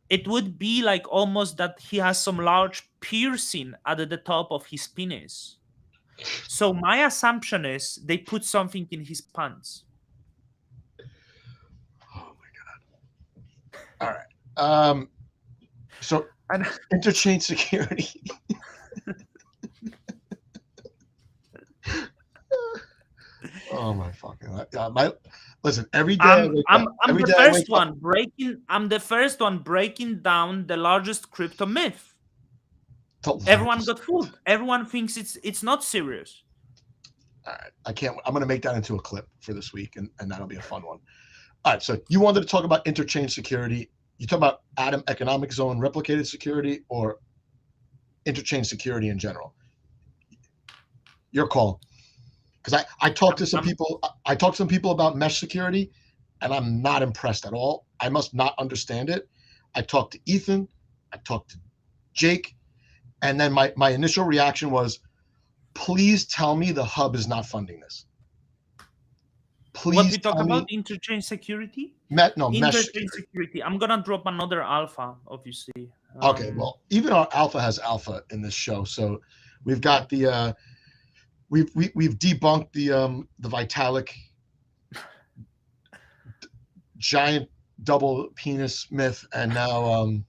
It would be like almost that he has some large piercing at the top of his penis. So my assumption is they put something in his pants. Oh my god! All right. So And interchange security. Oh my fucking! My listen. Every day I wake up. I'm Every the day I wake first up. one breaking. I'm the first one breaking down the largest crypto myth. The Everyone largest. got fooled. Everyone thinks it's not serious. All right. I can't. I'm gonna make that into a clip for this week, and that'll be a fun one. All right. So you wanted to talk about interchange security. You talk about Atom Economic Zone replicated security or interchange security in general. Your call. Because I talked to some I'm people. I talked to some people about mesh security, and I'm not impressed at all. I must not understand it. I talked to Ethan. I talked to Jake, and then my initial reaction was, please tell me the hub is not funding this. what Please we talk tell about me interchange security. mesh Interchange security. security. I'm gonna drop another alpha, obviously. Okay, well, even our alpha has alpha in this show, so we've got the we've debunked the Vitalik giant double penis myth, and now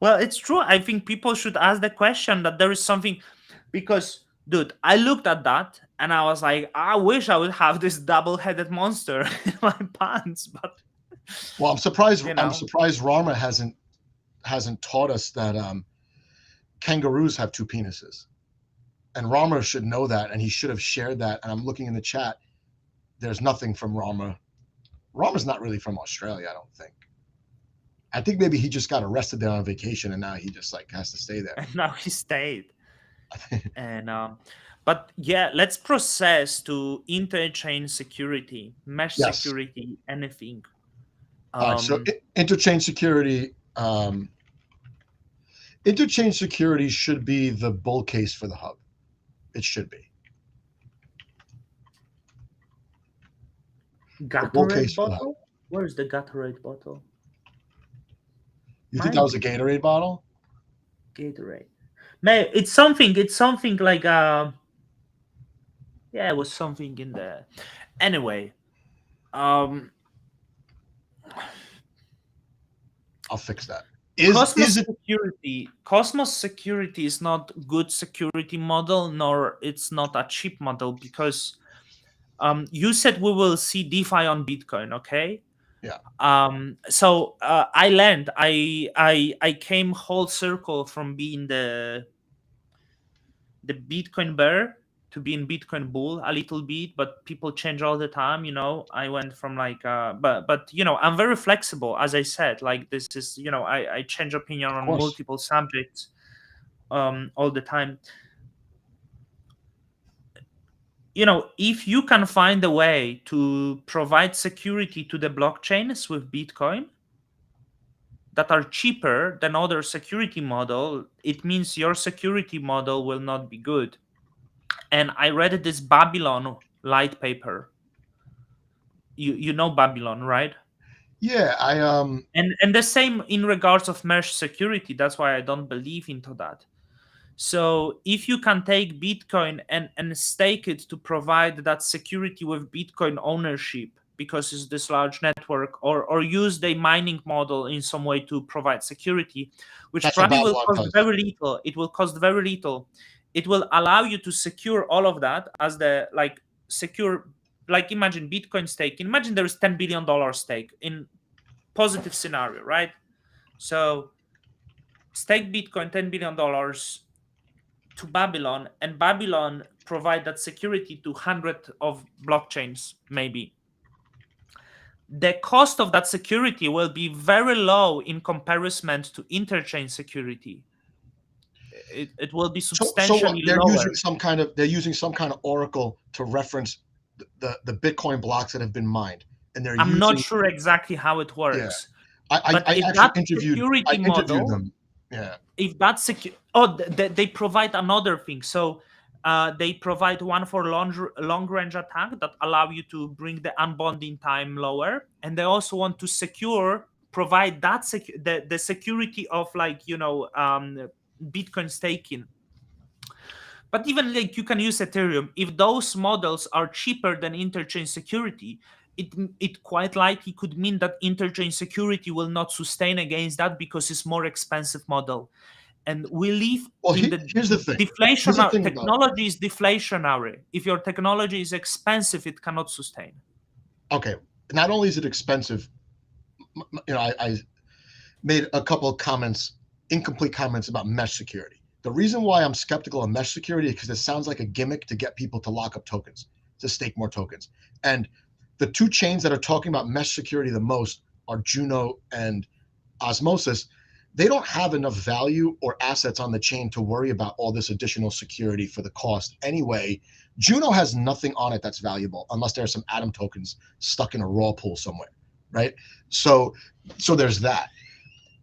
Well, it's true. I think people should ask the question that there is something, because, dude, I looked at that and I was like, I wish I would have this double-headed monster in my pants, but well, I'm surprised. you I'm know, surprised Rama hasn't taught us that kangaroos have two penises, and Rama should know that, and he should have shared that. And I'm looking in the chat. There's nothing from Rama. Rama's not really from Australia, I don't think. I think maybe he just got arrested there on vacation, and now he just like has to stay there. and now he stayed. And but yeah, let's process to interchain security, mesh Yes. security, anything. All right. So Um, interchange security. Interchange security should be the bull case for the hub. It should be the bull Gatorade case for the hub. bottle. Where is the Gatorade bottle? You think that Might was a be Gatorade bottle? Gatorade. May it's something. It's something like yeah, it was something in there. Anyway, um, I'll fix that. Cosmos Is it? security. Cosmos security is not good security model, nor it's not a cheap model, because you said we will see DeFi on Bitcoin, okay? Yeah. So I learned. I came whole circle from being the Bitcoin bear to being Bitcoin bull a little bit, but people change all the time. I went from like, but I'm very flexible, as I said. Like this is, I change opinion Of on course. multiple subjects, all the time. If you can find a way to provide security to the blockchains with Bitcoin that are cheaper than other security model, it means your security model will not be good. And I read this Babylon light paper. You know Babylon, right? Yeah. And the same in regards of mesh security. That's why I don't believe into that. So if you can take Bitcoin and stake it to provide that security with Bitcoin ownership, because it's this large network, or use the mining model in some way to provide security, which That's what probably will Babylon cost does. very little. It will cost very little. It will allow you to secure all of that as the like secure, like imagine Bitcoin stake. Imagine there is $10 billion stake in positive scenario, right? So stake Bitcoin $10 billion to Babylon, and Babylon provide that security to 100 of blockchains, maybe. The cost of that security will be very low in comparison to interchain security. it will be So what? substantially lower. They're using some kind of oracle to reference the Bitcoin blocks that have been mined, and they're I'm not using sure exactly how it yeah. works, I, but I if actually that I security interviewed model, them. Yeah. if that's secure, oh, they provide another thing. So they provide one for long range attack that allow you to bring the unbonding time lower, and they also want to provide that the security of, like, Bitcoin staking. But even, like, you can use Ethereum. If those models are cheaper than interchain security, it quite likely could mean that interchain security will not sustain against that because it's more expensive model. And we live Well, in the here's the thing. Here's the deflationary. thing about Technology is deflationary. If your technology is expensive, it cannot sustain. okay. Not only is it expensive, I made a couple of comments, incomplete comments about mesh security. The reason why I'm skeptical of mesh security is because it sounds like a gimmick to get people to lock up tokens, to stake more tokens. And the two chains that are talking about mesh security the most are Juno and Osmosis. They don't have enough value or assets on the chain to worry about all this additional security for the cost. Anyway, Juno has nothing on it that's valuable unless there are some Atom tokens stuck in a raw pool somewhere, right? So there's that.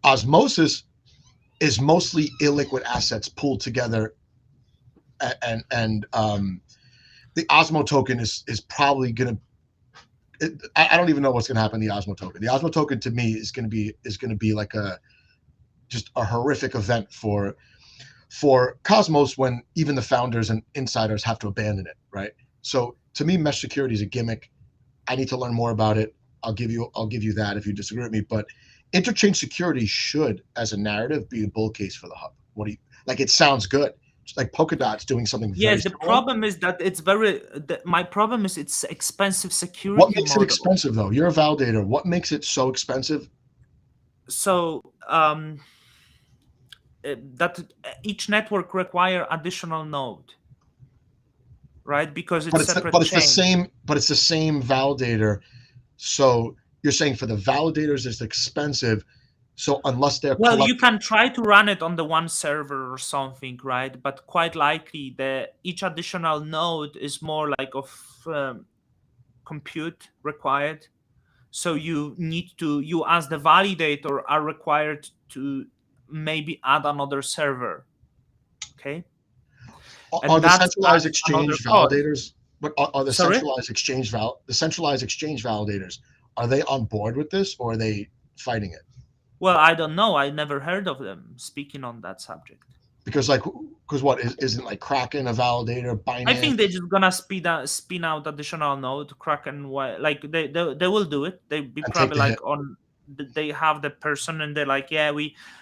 Osmosis is mostly illiquid assets pooled together, and the Osmo token is probably going to. I don't even know what's going to happen to the Osmo token. The Osmo token to me is going to be like just a horrific event for Cosmos when even the founders and insiders have to abandon it, right? So to me, mesh security is a gimmick. I need to learn more about it. I'll give you that if you disagree with me, but interchange security should, as a narrative, be a bull case for the hub. What do you like? It sounds good. It's like Polkadot's doing something very Yes, the similar. problem is that my problem is it's expensive What security makes it model. expensive though? You're a validator. What makes it so expensive? So that each network require additional node, right? Because it's separate chain. But it's the same validator. So you're saying for the validators it's expensive. So unless they're Well, you collecting, can try to run it on the one server or something, right? But quite likely each additional node is more like of compute required. So you as the validator are required to maybe add another server. Okay. are And the that centralized adds another exchange cost. validators? But are the Sorry? centralized exchange validators? Are they on board with this, or are they fighting it? Well, I don't know. I never heard of them speaking on that subject. Because what isn't like Kraken a validator? I Binance. think they're just gonna spin out additional node, Kraken. Like they will do it. They be And take probably the hit. like they have the person and they're like, yeah,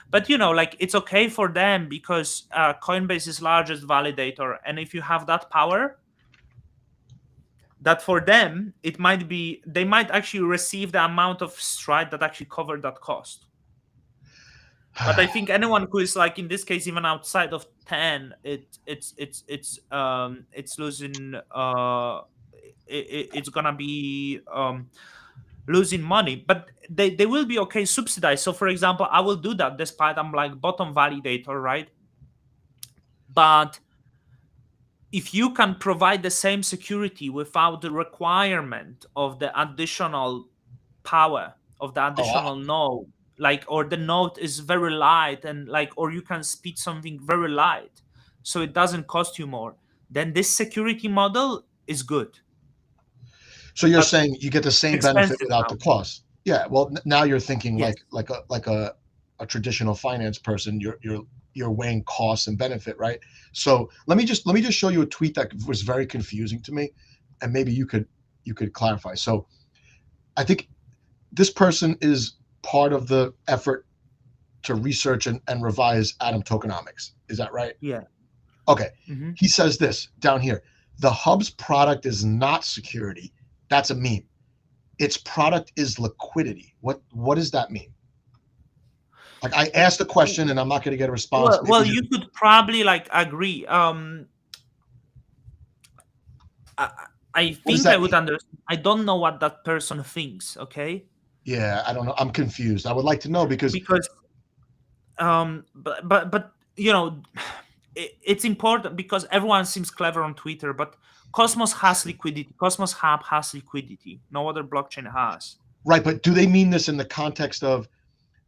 but like it's okay for them because Coinbase is largest validator, and if you have that power, that for them it might be they might actually receive the amount of stride that actually covered that cost. But I think anyone who is, like, in this case, even outside of 10, it's losing it's gonna be losing money. But they will be okay subsidized. So for example, I will do that despite I'm like bottom validator, right? But if you can provide the same security without the requirement of the additional power of the Oh, additional node, like, or the node is very light, and like, or you can speed something very light so it doesn't cost you more, then this security model is good. so you're But saying you get the same benefit expensive without the now. cost? Yeah. Well, now you're thinking Yes. like a traditional finance person. You're weighing costs and benefit, right? So let me just show you a tweet that was very confusing to me, and maybe you could clarify. So I think this person is part of the effort to research and revise Atom tokenomics. Is that right? Yeah. Okay. Hmm. He says this down here. The hub's product is not security. That's a meme. Its product is liquidity. What does that mean? Like I asked a question and I'm not going to get a response. Well, Maybe you just could probably like agree. I, I what does think I that would mean? understand. I don't know what that person thinks. Okay. Yeah, I don't know. I'm confused. I would like to know because Because but it's important because everyone seems clever on Twitter, but Cosmos has liquidity. Cosmos Hub has liquidity. No other blockchain has. Right, but do they mean this in the context of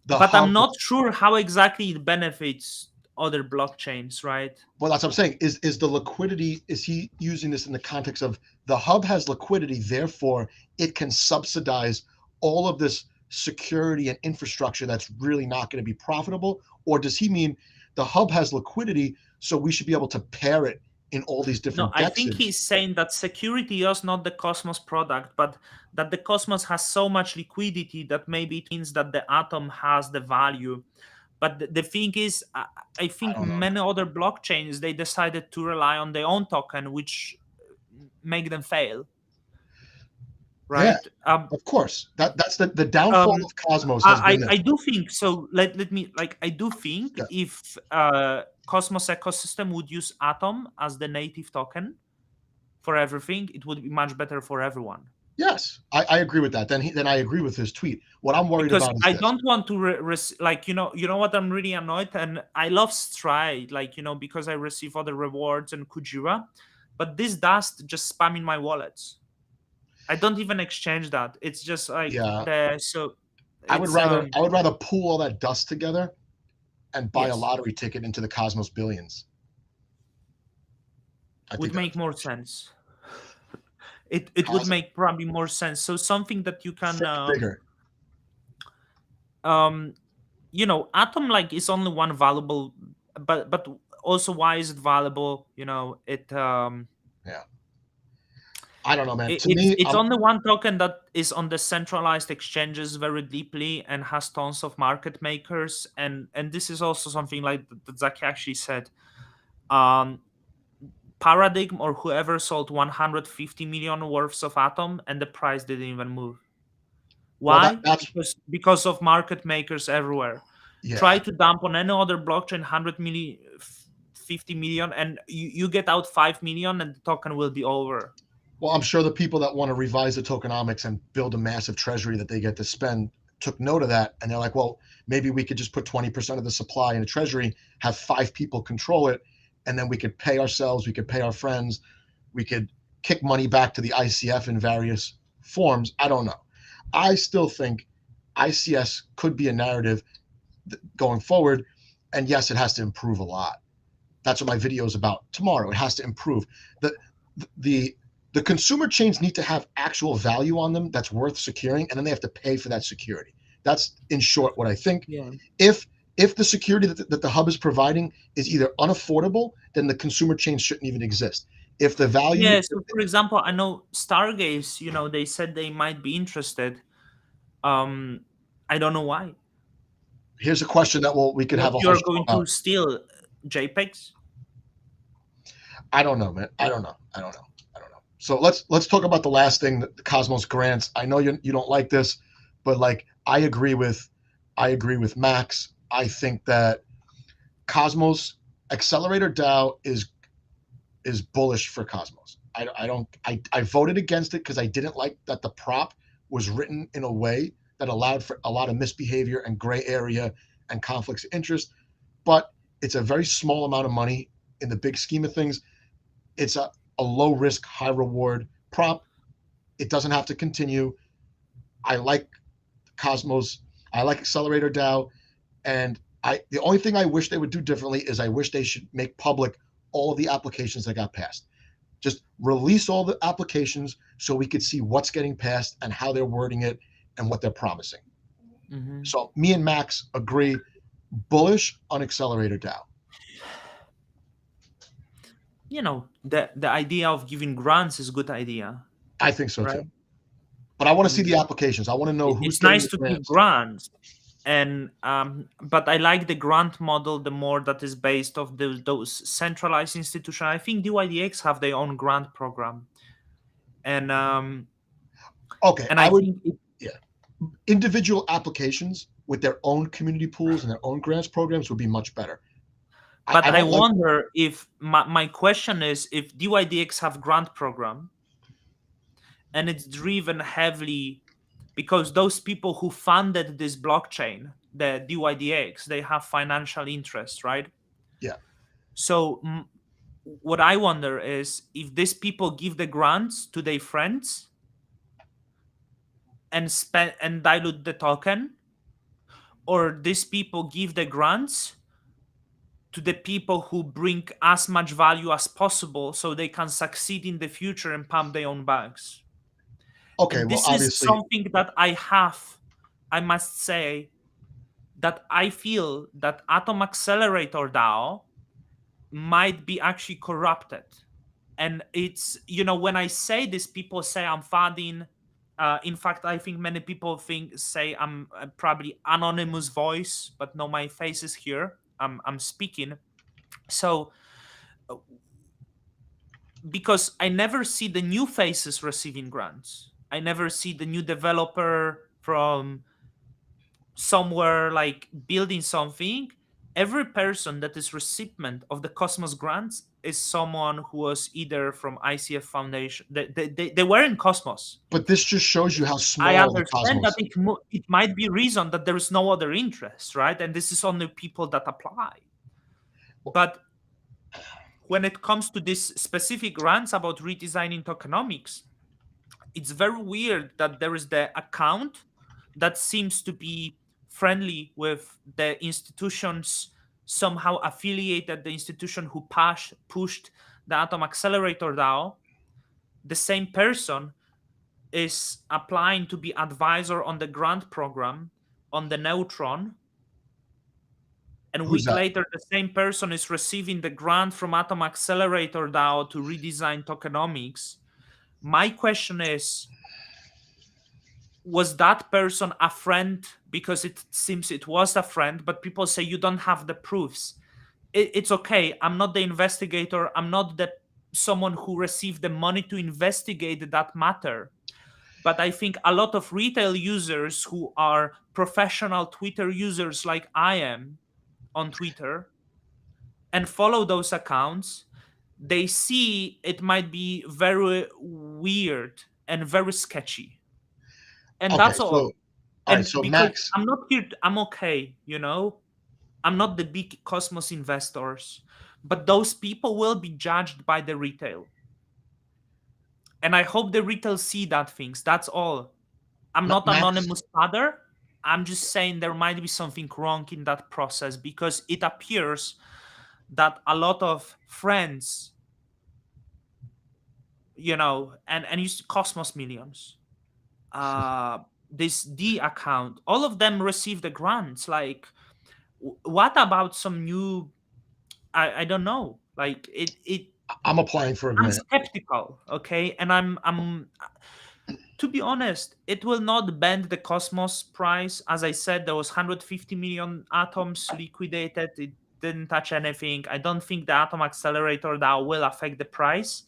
the But I'm hub? not sure how exactly it benefits other blockchains, right? Well, that's what I'm saying. Is the liquidity? Is he using this in the context of the hub has liquidity, therefore it can subsidize all of this security and infrastructure that's really not going to be profitable? Or does he mean the hub has liquidity, so we should be able to pair it in all these No, different I think dexes? he's saying that security is not the Cosmos product, but that the Cosmos has so much liquidity that maybe it means that the Atom has the value. But the thing is, I I think don't know. many other blockchains they decided to rely on their own token, which make them fail, Yeah, right? of course. That's the downfall Um, of Cosmos has been I this. do think so. Let me like I do think Yeah. if Cosmos ecosystem would use Atom as the native token for everything, it would be much better for everyone. Yes, I agree with that. Then I agree with his tweet. What I'm worried Because about is I this. don't want to like you know what I'm really annoyed, and I love Stride, like because I receive other rewards and Kujira, but this dust just spamming my wallets. I don't even exchange that. It's just like Yeah, the so I would it's rather I would rather pool all that dust together and buy a yes, lottery ticket into the Cosmos Billions. I think would make that's more sense. It would Cos make probably more sense. So something that you can think bigger. um Atom like is only one valuable, but also why is it valuable? Yeah, I don't know, man. It, To it's me, it's only one token that is on the centralized exchanges very deeply and has tons of market makers, and this is also something like that Zaki actually said. Um, Paradigm or whoever sold 150 million worths of Atom, and the price didn't even move. well Why? that's Because of market makers everywhere. yeah. Try to dump on any other blockchain 100 million, 50 million, and you get out 5 million, and the token will be over. Well, I'm sure the people that want to revise the tokenomics and build a massive treasury that they get to spend took note of that, and they're like, well, maybe we could just put 20% of the supply in a treasury, have 5 people control it, and then we could pay ourselves, we could pay our friends, we could kick money back to the ICF in various forms. I don't know. I still think ICS could be a narrative going forward, and yes, it has to improve a lot. That's what my video is about tomorrow. It has to improve. The the consumer chains need to have actual value on them that's worth securing, and then they have to pay for that security. That's in short what I think. Yeah. If if the security that the hub is providing is either unaffordable, then the consumer chains shouldn't even exist. If the value, Yeah, so for example, I know Stargaze, they said they might be interested. Um, I don't know why. here's a question that we could What have a whole you're show going about. to steal JPEGs? I don't know, man. I don't know. I don't know. I don't know. So let's talk about the last thing that the Cosmos grants. I know you don't like this, but like I agree with Max. I think that Cosmos Accelerator DAO is bullish for Cosmos. I don't I voted against it because I didn't like that the prop was written in a way that allowed for a lot of misbehavior and gray area and conflicts of interest. But it's a very small amount of money in the big scheme of things. It's a low risk, high reward prop. It doesn't have to continue. I like Cosmos. I like Accelerator DAO. And the only thing I wish they would do differently is I wish they should make public all of the applications that got passed. Just release all the applications so we could see what's getting passed and how they're wording it and what they're promising. Hmm. So me and Max agree bullish on Accelerator DAO. The idea of giving grants is a good idea, I think so too. right? But I want to see And the applications. I want to know who's it's getting nice the to give grants. grants, and but I like the grant model the more that is based off those centralized institutions. I think DYDX have their own grant program, and um, Okay, and I I would, think yeah. Individual applications with their own community pools and their own grants programs would be much better. I but I don't like, wonder if my question is if DYDX have grant program and it's driven heavily because those people who funded this blockchain, the DYDX, they have financial interest, right? yeah. So what I wonder is if these people give the grants to their friends and spend and dilute the token, or these people give the grants to the people who bring as much value as possible so they can succeed in the future and pump their own bags. Okay, And well, this is obviously, something that I must say, that I feel that Atom Accelerator DAO might be actually corrupted. And it's, when I say this, people say I'm fading. In fact, I think many people say I'm probably anonymous voice, but no, my face is here. I'm speaking. So uh, because I never see the new faces receiving grants, I never see the new developer from somewhere like building something. Every person that is recipient of the Cosmos grants is someone who was either from ICF Foundation. They were in Cosmos. but this just shows you how I small the understand that cosmos. it might be reason that there is no other interest, right? And this is only people that apply. But when it comes to this specific grants about redesigning tokenomics, it's very weird that there is the account that seems to be friendly with the institutions somehow affiliated the institution who pushed the Atom Accelerator DAO. The same person is applying to be advisor on the grant program on the Neutron, and a Who's week that? later the same person is receiving the grant from Atom Accelerator DAO to redesign tokenomics. My question is, was that person a friend? Because it seems it was a friend, but people say you don't have the proofs. It's okay. I'm not the investigator. I'm not the someone who received the money to investigate that matter. But I think a lot of retail users who are professional Twitter users like I am on Twitter and follow those accounts, they see it might be very weird and very sketchy. And Okay, that's so all. all right, And so because Max, I'm not here, I'm okay, I'm not the big Cosmos investors, but those people will be judged by the retail. And I hope the retail see that things. That's all. I'm not Max, anonymous father. I'm just saying there might be something wrong in that process because it appears that a lot of friends, and use Cosmos millions, this D account, all of them receive the grants. Like, what about some new? I don't know. Like it. I'm applying for a I'm grant. skeptical. Okay, and I'm to be honest, it will not bend the Cosmos price. As I said, there was 150 million atoms liquidated. It didn't touch anything. I don't think the atom accelerator that will affect the price,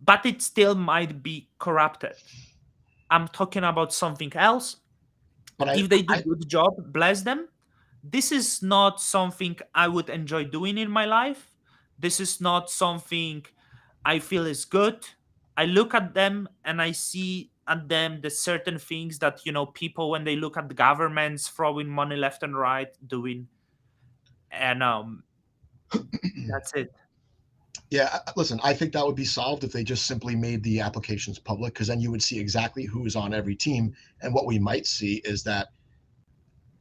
but it still might be corrupted. I'm talking about something else. But If they do I, good job, bless them. This is not something I would enjoy doing in my life. This is not something I feel is good. I look at them and I see at them the certain things that people, when they look at the governments throwing money left and right doing, and that's it. yeah, listen, I think that would be solved if they just simply made the applications public, because then you would see exactly who is on every team. And what we might see is that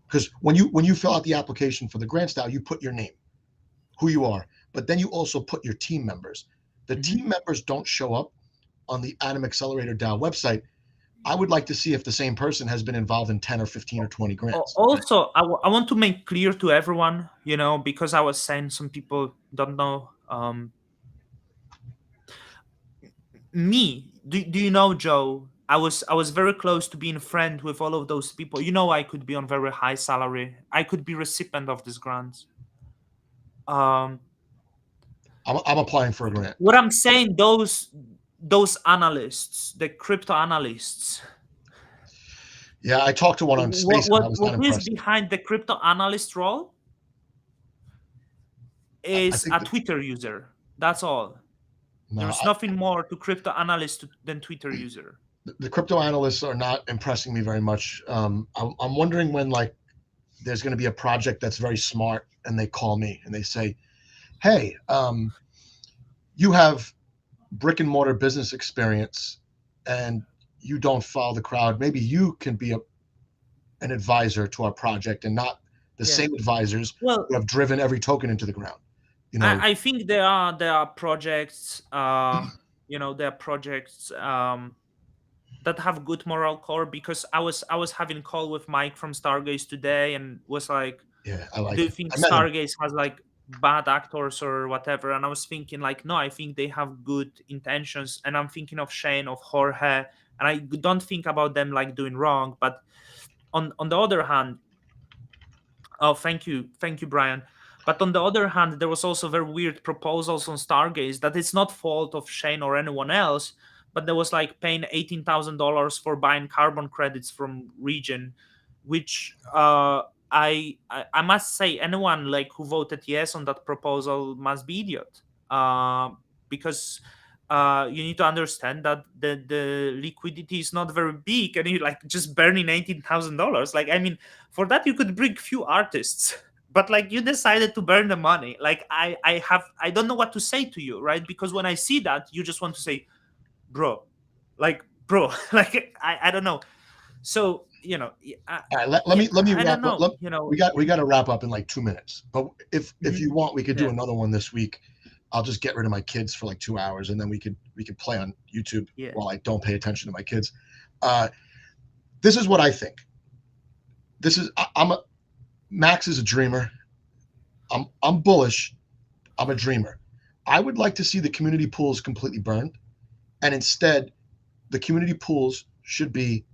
because when you fill out the application for the grant style, you put your name, who you are, but then you also put your team members. The Mhm. team members don't show up on the Atom Accelerator DAO website. I would like to see if the same person has been involved in 10 or 15 or 20 grants. Also, I want to make clear to everyone, because I was saying some people don't know. Me, do you know, Joe? I was very close to being friend with all of those people. I could be on very high salary. I could be recipient of these grants. Um, I'm applying for a grant. what I'm saying, those analysts, the crypto analysts, Yeah, I talked to one on what Space and what I was what not is impressed. behind the crypto analyst role I is think a that Twitter user. That's all. no, There's nothing more to crypto analyst than Twitter user. the crypto analysts are not impressing me very much. I'm wondering when like there's going to be a project that's very smart and they call me and they say, "Hey, you have brick and mortar business experience, and you don't follow the crowd. Maybe you can be an advisor to our project, and not the Yeah. same advisors Well, who have driven every token into the ground." You know, I think there are projects, there are projects that have good moral core, because I was having call with Mike from Stargaze today and was like, yeah, I do like you him. think I met him. Stargaze has like bad actors or whatever? And I was thinking like, no, I think they have good intentions. And I'm thinking of Shane, of Jorge, and I don't think about them like doing wrong. But on the other hand, oh, thank you, Brian. But on the other hand, there was also very weird proposals on Stargaze that it's not fault of Shane or anyone else, but there was like paying $18,000 for buying carbon credits from Regen, which I must say anyone like who voted yes on that proposal must be idiot, because you need to understand that the liquidity is not very big, and you like just burning $18,000. Like, I mean, for that you could bring few artists, but like you decided to burn the money. Like, I don't know what to say to you, right? Because when I see that, you just want to say, bro, like, bro, like, I don't know. So, All right, let yeah, me I don't wrap up. know, We got to wrap up in like 2 minutes. But if Mhm. you want, we could do Yeah, another one this week. I'll just get rid of my kids for like 2 hours, and then we could play on YouTube yeah, while I don't pay attention to my kids. Uh, this is what I think. This is I'm a Max is a dreamer. I'm bullish. I'm a dreamer. I would like to see the community pools completely burned, and instead, the community pools should be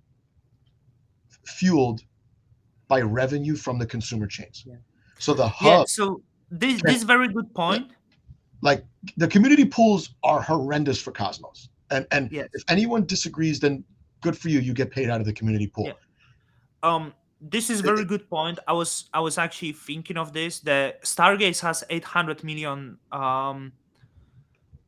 fueled by revenue from the consumer chains. yeah, So the yeah. hub So this can, very good point. like, the community pools are horrendous for Cosmos. And if Yes, anyone disagrees, then good for you. You get paid out of the community yeah. pool. This is It, very it, good point. I was actually thinking of this. The Stargaze has 800 million well,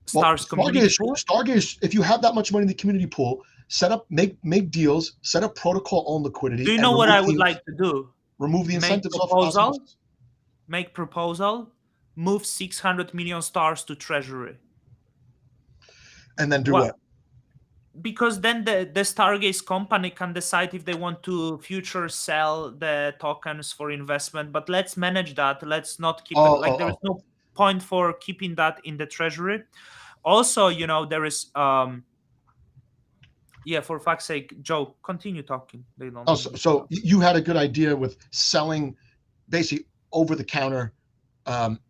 stars community pool. Stargaze, if you have that much money in the community pool, set up, make deals, set up protocol own Do liquidity, you and know what I would like to do? remove the Make incentives off proposal, osmosis, make proposal, move 600 million stars to treasury. and then do what? What? Because then the Stargaze company can decide if they want to future sell the tokens for investment. But let's manage that. Let's not keep it Oh, like, there is oh, no point for keeping that in the treasury. Also, there is yeah, for fuck's sake, Joe, continue talking. They oh. don't So, need to so talk. you had a good idea with selling, basically over the counter,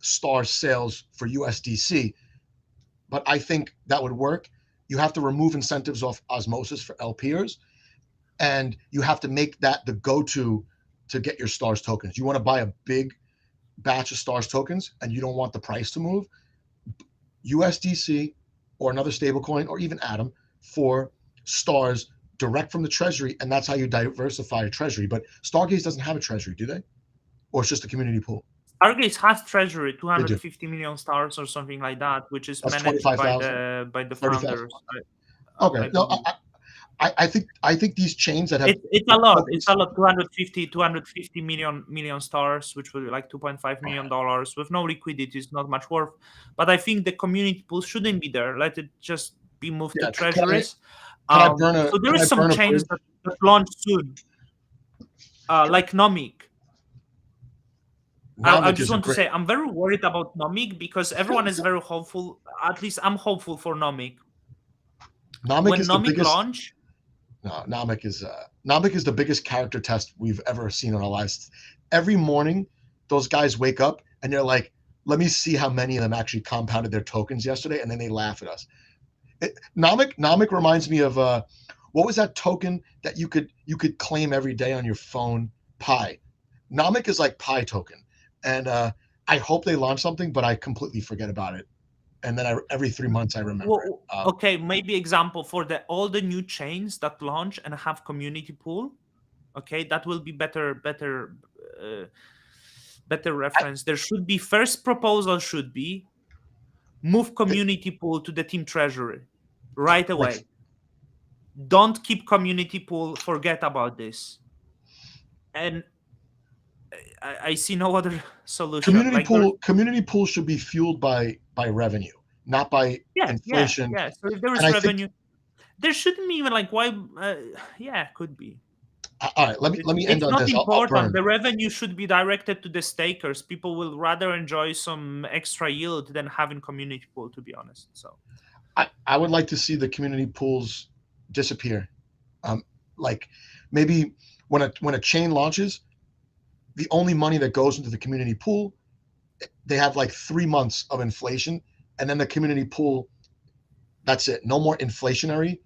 star sales for USDC, but I think that would work. You have to remove incentives off osmosis for LPers, and you have to make that the go-to to get your stars tokens. You want to buy a big batch of stars tokens, and you don't want the price to move. USDC or another stablecoin, or even Atom, for stars direct from the treasury, and that's how you diversify a treasury. But Stargaze doesn't have a treasury, do they? Or it's just a community pool? Stargaze has treasury, They do. 250 million stars or something like that, which is That's managed by 25,000, the 30,000. founders, I Okay. No, believe. I think these chains that have It's a lot. It's tokens, a lot. 250 million stars, which will be like $2.5 million with no liquidity is not much worth. But I think the community pool shouldn't be there. Let it just be moved to yeah. treasuries. So there Can I is some burn a chains bridge? that launch soon, Can I, like Nomic. I Namek just is a want to great. say I'm very worried about Nomic because everyone is very hopeful. At least I'm hopeful for Nomic. Namek When is the Nomic biggest. launch, No, Namek is the biggest character test we've ever seen in our lives. Every morning, those guys wake up and they're like, "Let me see how many of them actually compounded their tokens yesterday," and then they laugh at us. Namek reminds me of what was that token that you could claim every day on your phone? Pi. Namek is like Pi token, and I hope they launch something, but I completely forget about it, and then every 3 months I remember it. okay, maybe example for all the new chains that launch and have community pool. Okay, that will be uh, better I, reference. There should be first proposal should be move community pool to the team treasury right like away. Don't keep community pool. Forget about this. And I see no other solution. Like there's Community pool should be fueled by revenue, not by yeah, yeah, inflation. yeah. So if there And is I think, revenue, there shouldn't be even like why. Yeah, could be. all right, let me end It's on not this. I'll important. burn. The revenue should be directed to the stakers. People will rather enjoy some extra yield than having community pool, to be honest. So I would like to see the community pools disappear. Um, like maybe when a chain launches, the only money that goes into the community pool, they have like 3 months of inflation, and then the community pool, that's it. No more inflationary.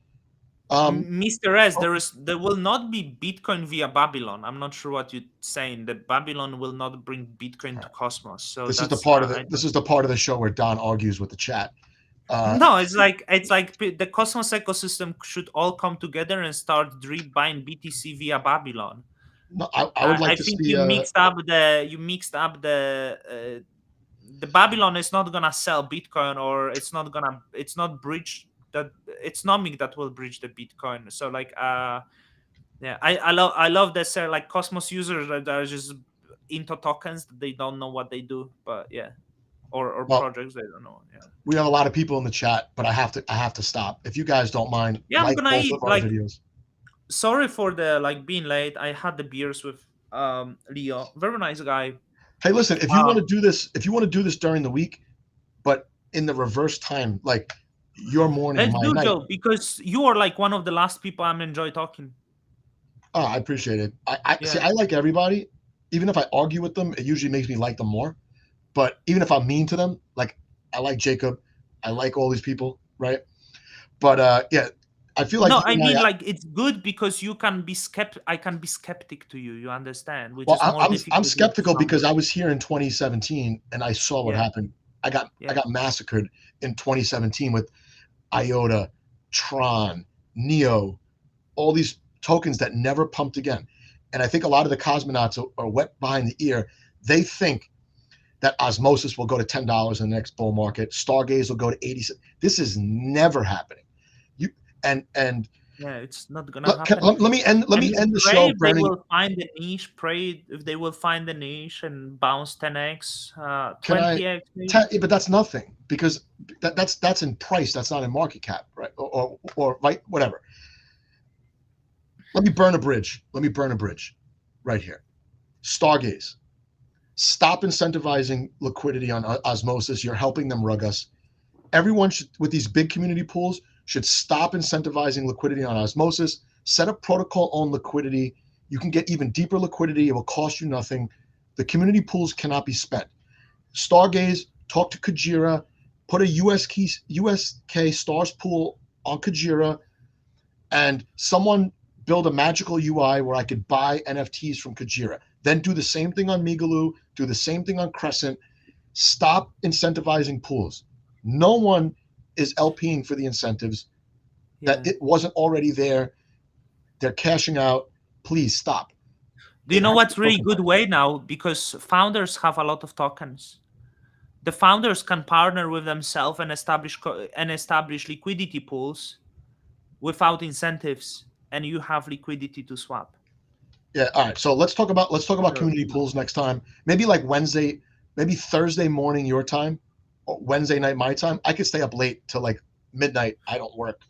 Mr. S, Oh, there will not be Bitcoin via Babylon. I'm not sure what you're saying. That Babylon will not bring Bitcoin to Cosmos. So that's I this don't. is the part of the show where Don argues with the chat. Uh, No, it's like the Cosmos ecosystem should all come together and start drip buying BTC via Babylon. no, I would like I to think see. you mixed up the Babylon is not gonna sell Bitcoin, or it's not bridge that it's Nomic that will bridge the Bitcoin. So like yeah, I love this like Cosmos users that are just into tokens that they don't know what they do, but yeah, or Well, projects they don't know. Yeah, we have a lot of people in the chat, but I have to stop. If you guys don't mind, yeah, I'm like gonna both of eat. our Like, videos. sorry for the like being late. I had the beers with Leo, very nice guy. Hey, listen, if you want Um, to do this, if you want to do this during the week, but in the reverse time, like your morning, let's my do, night. Joe, because you are like one of the last people I'm enjoy talking. Oh, I appreciate it. I see. Yeah, I like everybody. Even if I argue with them, it usually makes me like them more. But even if I'm mean to them, like I like Jacob, I like all these people, right? But yeah, I feel like no, you I and mean I. like it's good because you can be I can be skeptic to you. You understand, which Well, is more I'm difficult with skeptical because I founders. was here in 2017 and I saw what Yeah, happened. I yeah, got massacred in 2017 with IOTA, Tron, Neo, all these tokens that never pumped again. And I think a lot of the cosmonauts are wet behind the ear. They think that osmosis will go to $10 in the next bull market. Stargaze will go to 80. This is never happening. You and yeah. It's not gonna happen. let I me mean, end the pray show if they burning. will find the niche. Pray if they will find the niche and bounce 10x, Can I? 20x maybe. But that's nothing because that's in price. That's not in market cap, right? Or right, whatever. Let me burn a bridge. Let me burn a bridge, right here. Stargaze. Stop incentivizing liquidity on osmosis. You're helping them rug us. Everyone should, with these big community pools, should stop incentivizing liquidity on osmosis. Set up protocol on liquidity. You can get even deeper liquidity. It will cost you nothing. The community pools cannot be spent. Stargaze, talk to Kajira, put a USK stars pool on Kajira, and someone build a magical UI where I could buy NFTs from Kajira. Then do the same thing on Migaloo, do the same thing on Crescent. Stop incentivizing pools. No one is LPing for the incentives that Yeah. it wasn't already there. They're cashing out. Please stop. Do you It know hurts the what's really token good price. way now? Because founders have a lot of tokens. The founders can partner with themselves and establish liquidity pools without incentives, and you have liquidity to swap. Yeah. All right. So let's talk about So community pools next time. Maybe like Wednesday, maybe Thursday morning your time, or Wednesday night my time. I could stay up late till like midnight. I don't work.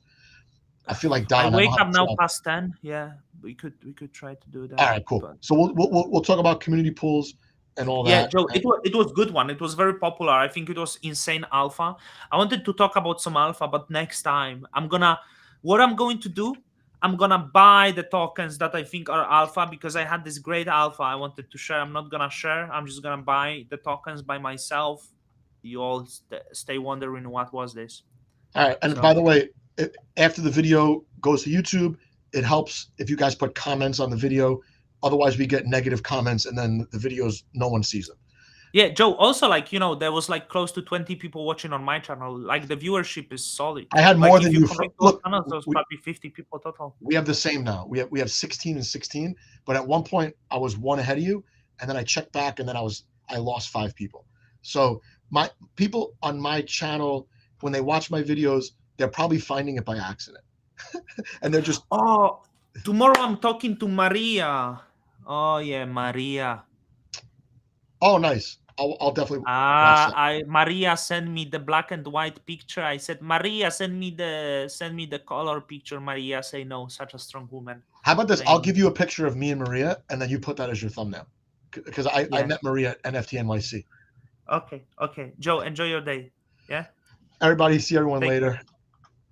I feel like I Don. I don't wake have up a now job. past 10. Yeah, we could try to do All that. right. Cool. But So we'll talk about community pools and all yeah, that. Joe, And it was good one. It was very popular. I think it was insane alpha. I wanted to talk about some alpha, but next time what I'm going to do, I'm gonna buy the tokens that I think are alpha because I had this great alpha I wanted to share. I'm not gonna share. I'm just gonna buy the tokens by myself. You all stay wondering what was this. all right. And by So the way, after the video goes to YouTube, it helps if you guys put comments on the video. Otherwise, we get negative comments, and then the videos no one sees them. yeah, Joe. Also, like there was like close to 20 people watching on my channel. Like the viewership is solid. I had more Like than if you you. For, connect those look, channels, there's probably 50 people total. we have the same now. We have 16 and 16. But at one point, I was one ahead of you, and then I checked back, and then I lost 5 people. So my people on my channel, when they watch my videos, they're probably finding it by accident, and they're just Oh, tomorrow I'm talking to Maria. Oh yeah, Maria. Oh, nice. I'll definitely watch that. I Maria sent me the black and white picture. I said, Maria, send me the color picture. Maria say no, such a strong woman. How about this? I'll Saying give you a picture of me and Maria, and then you put that as your thumbnail. Because I yeah. met Maria at NFT NYC. Okay, okay. Joe, enjoy your day. Yeah. Everybody, see everyone Take later. care.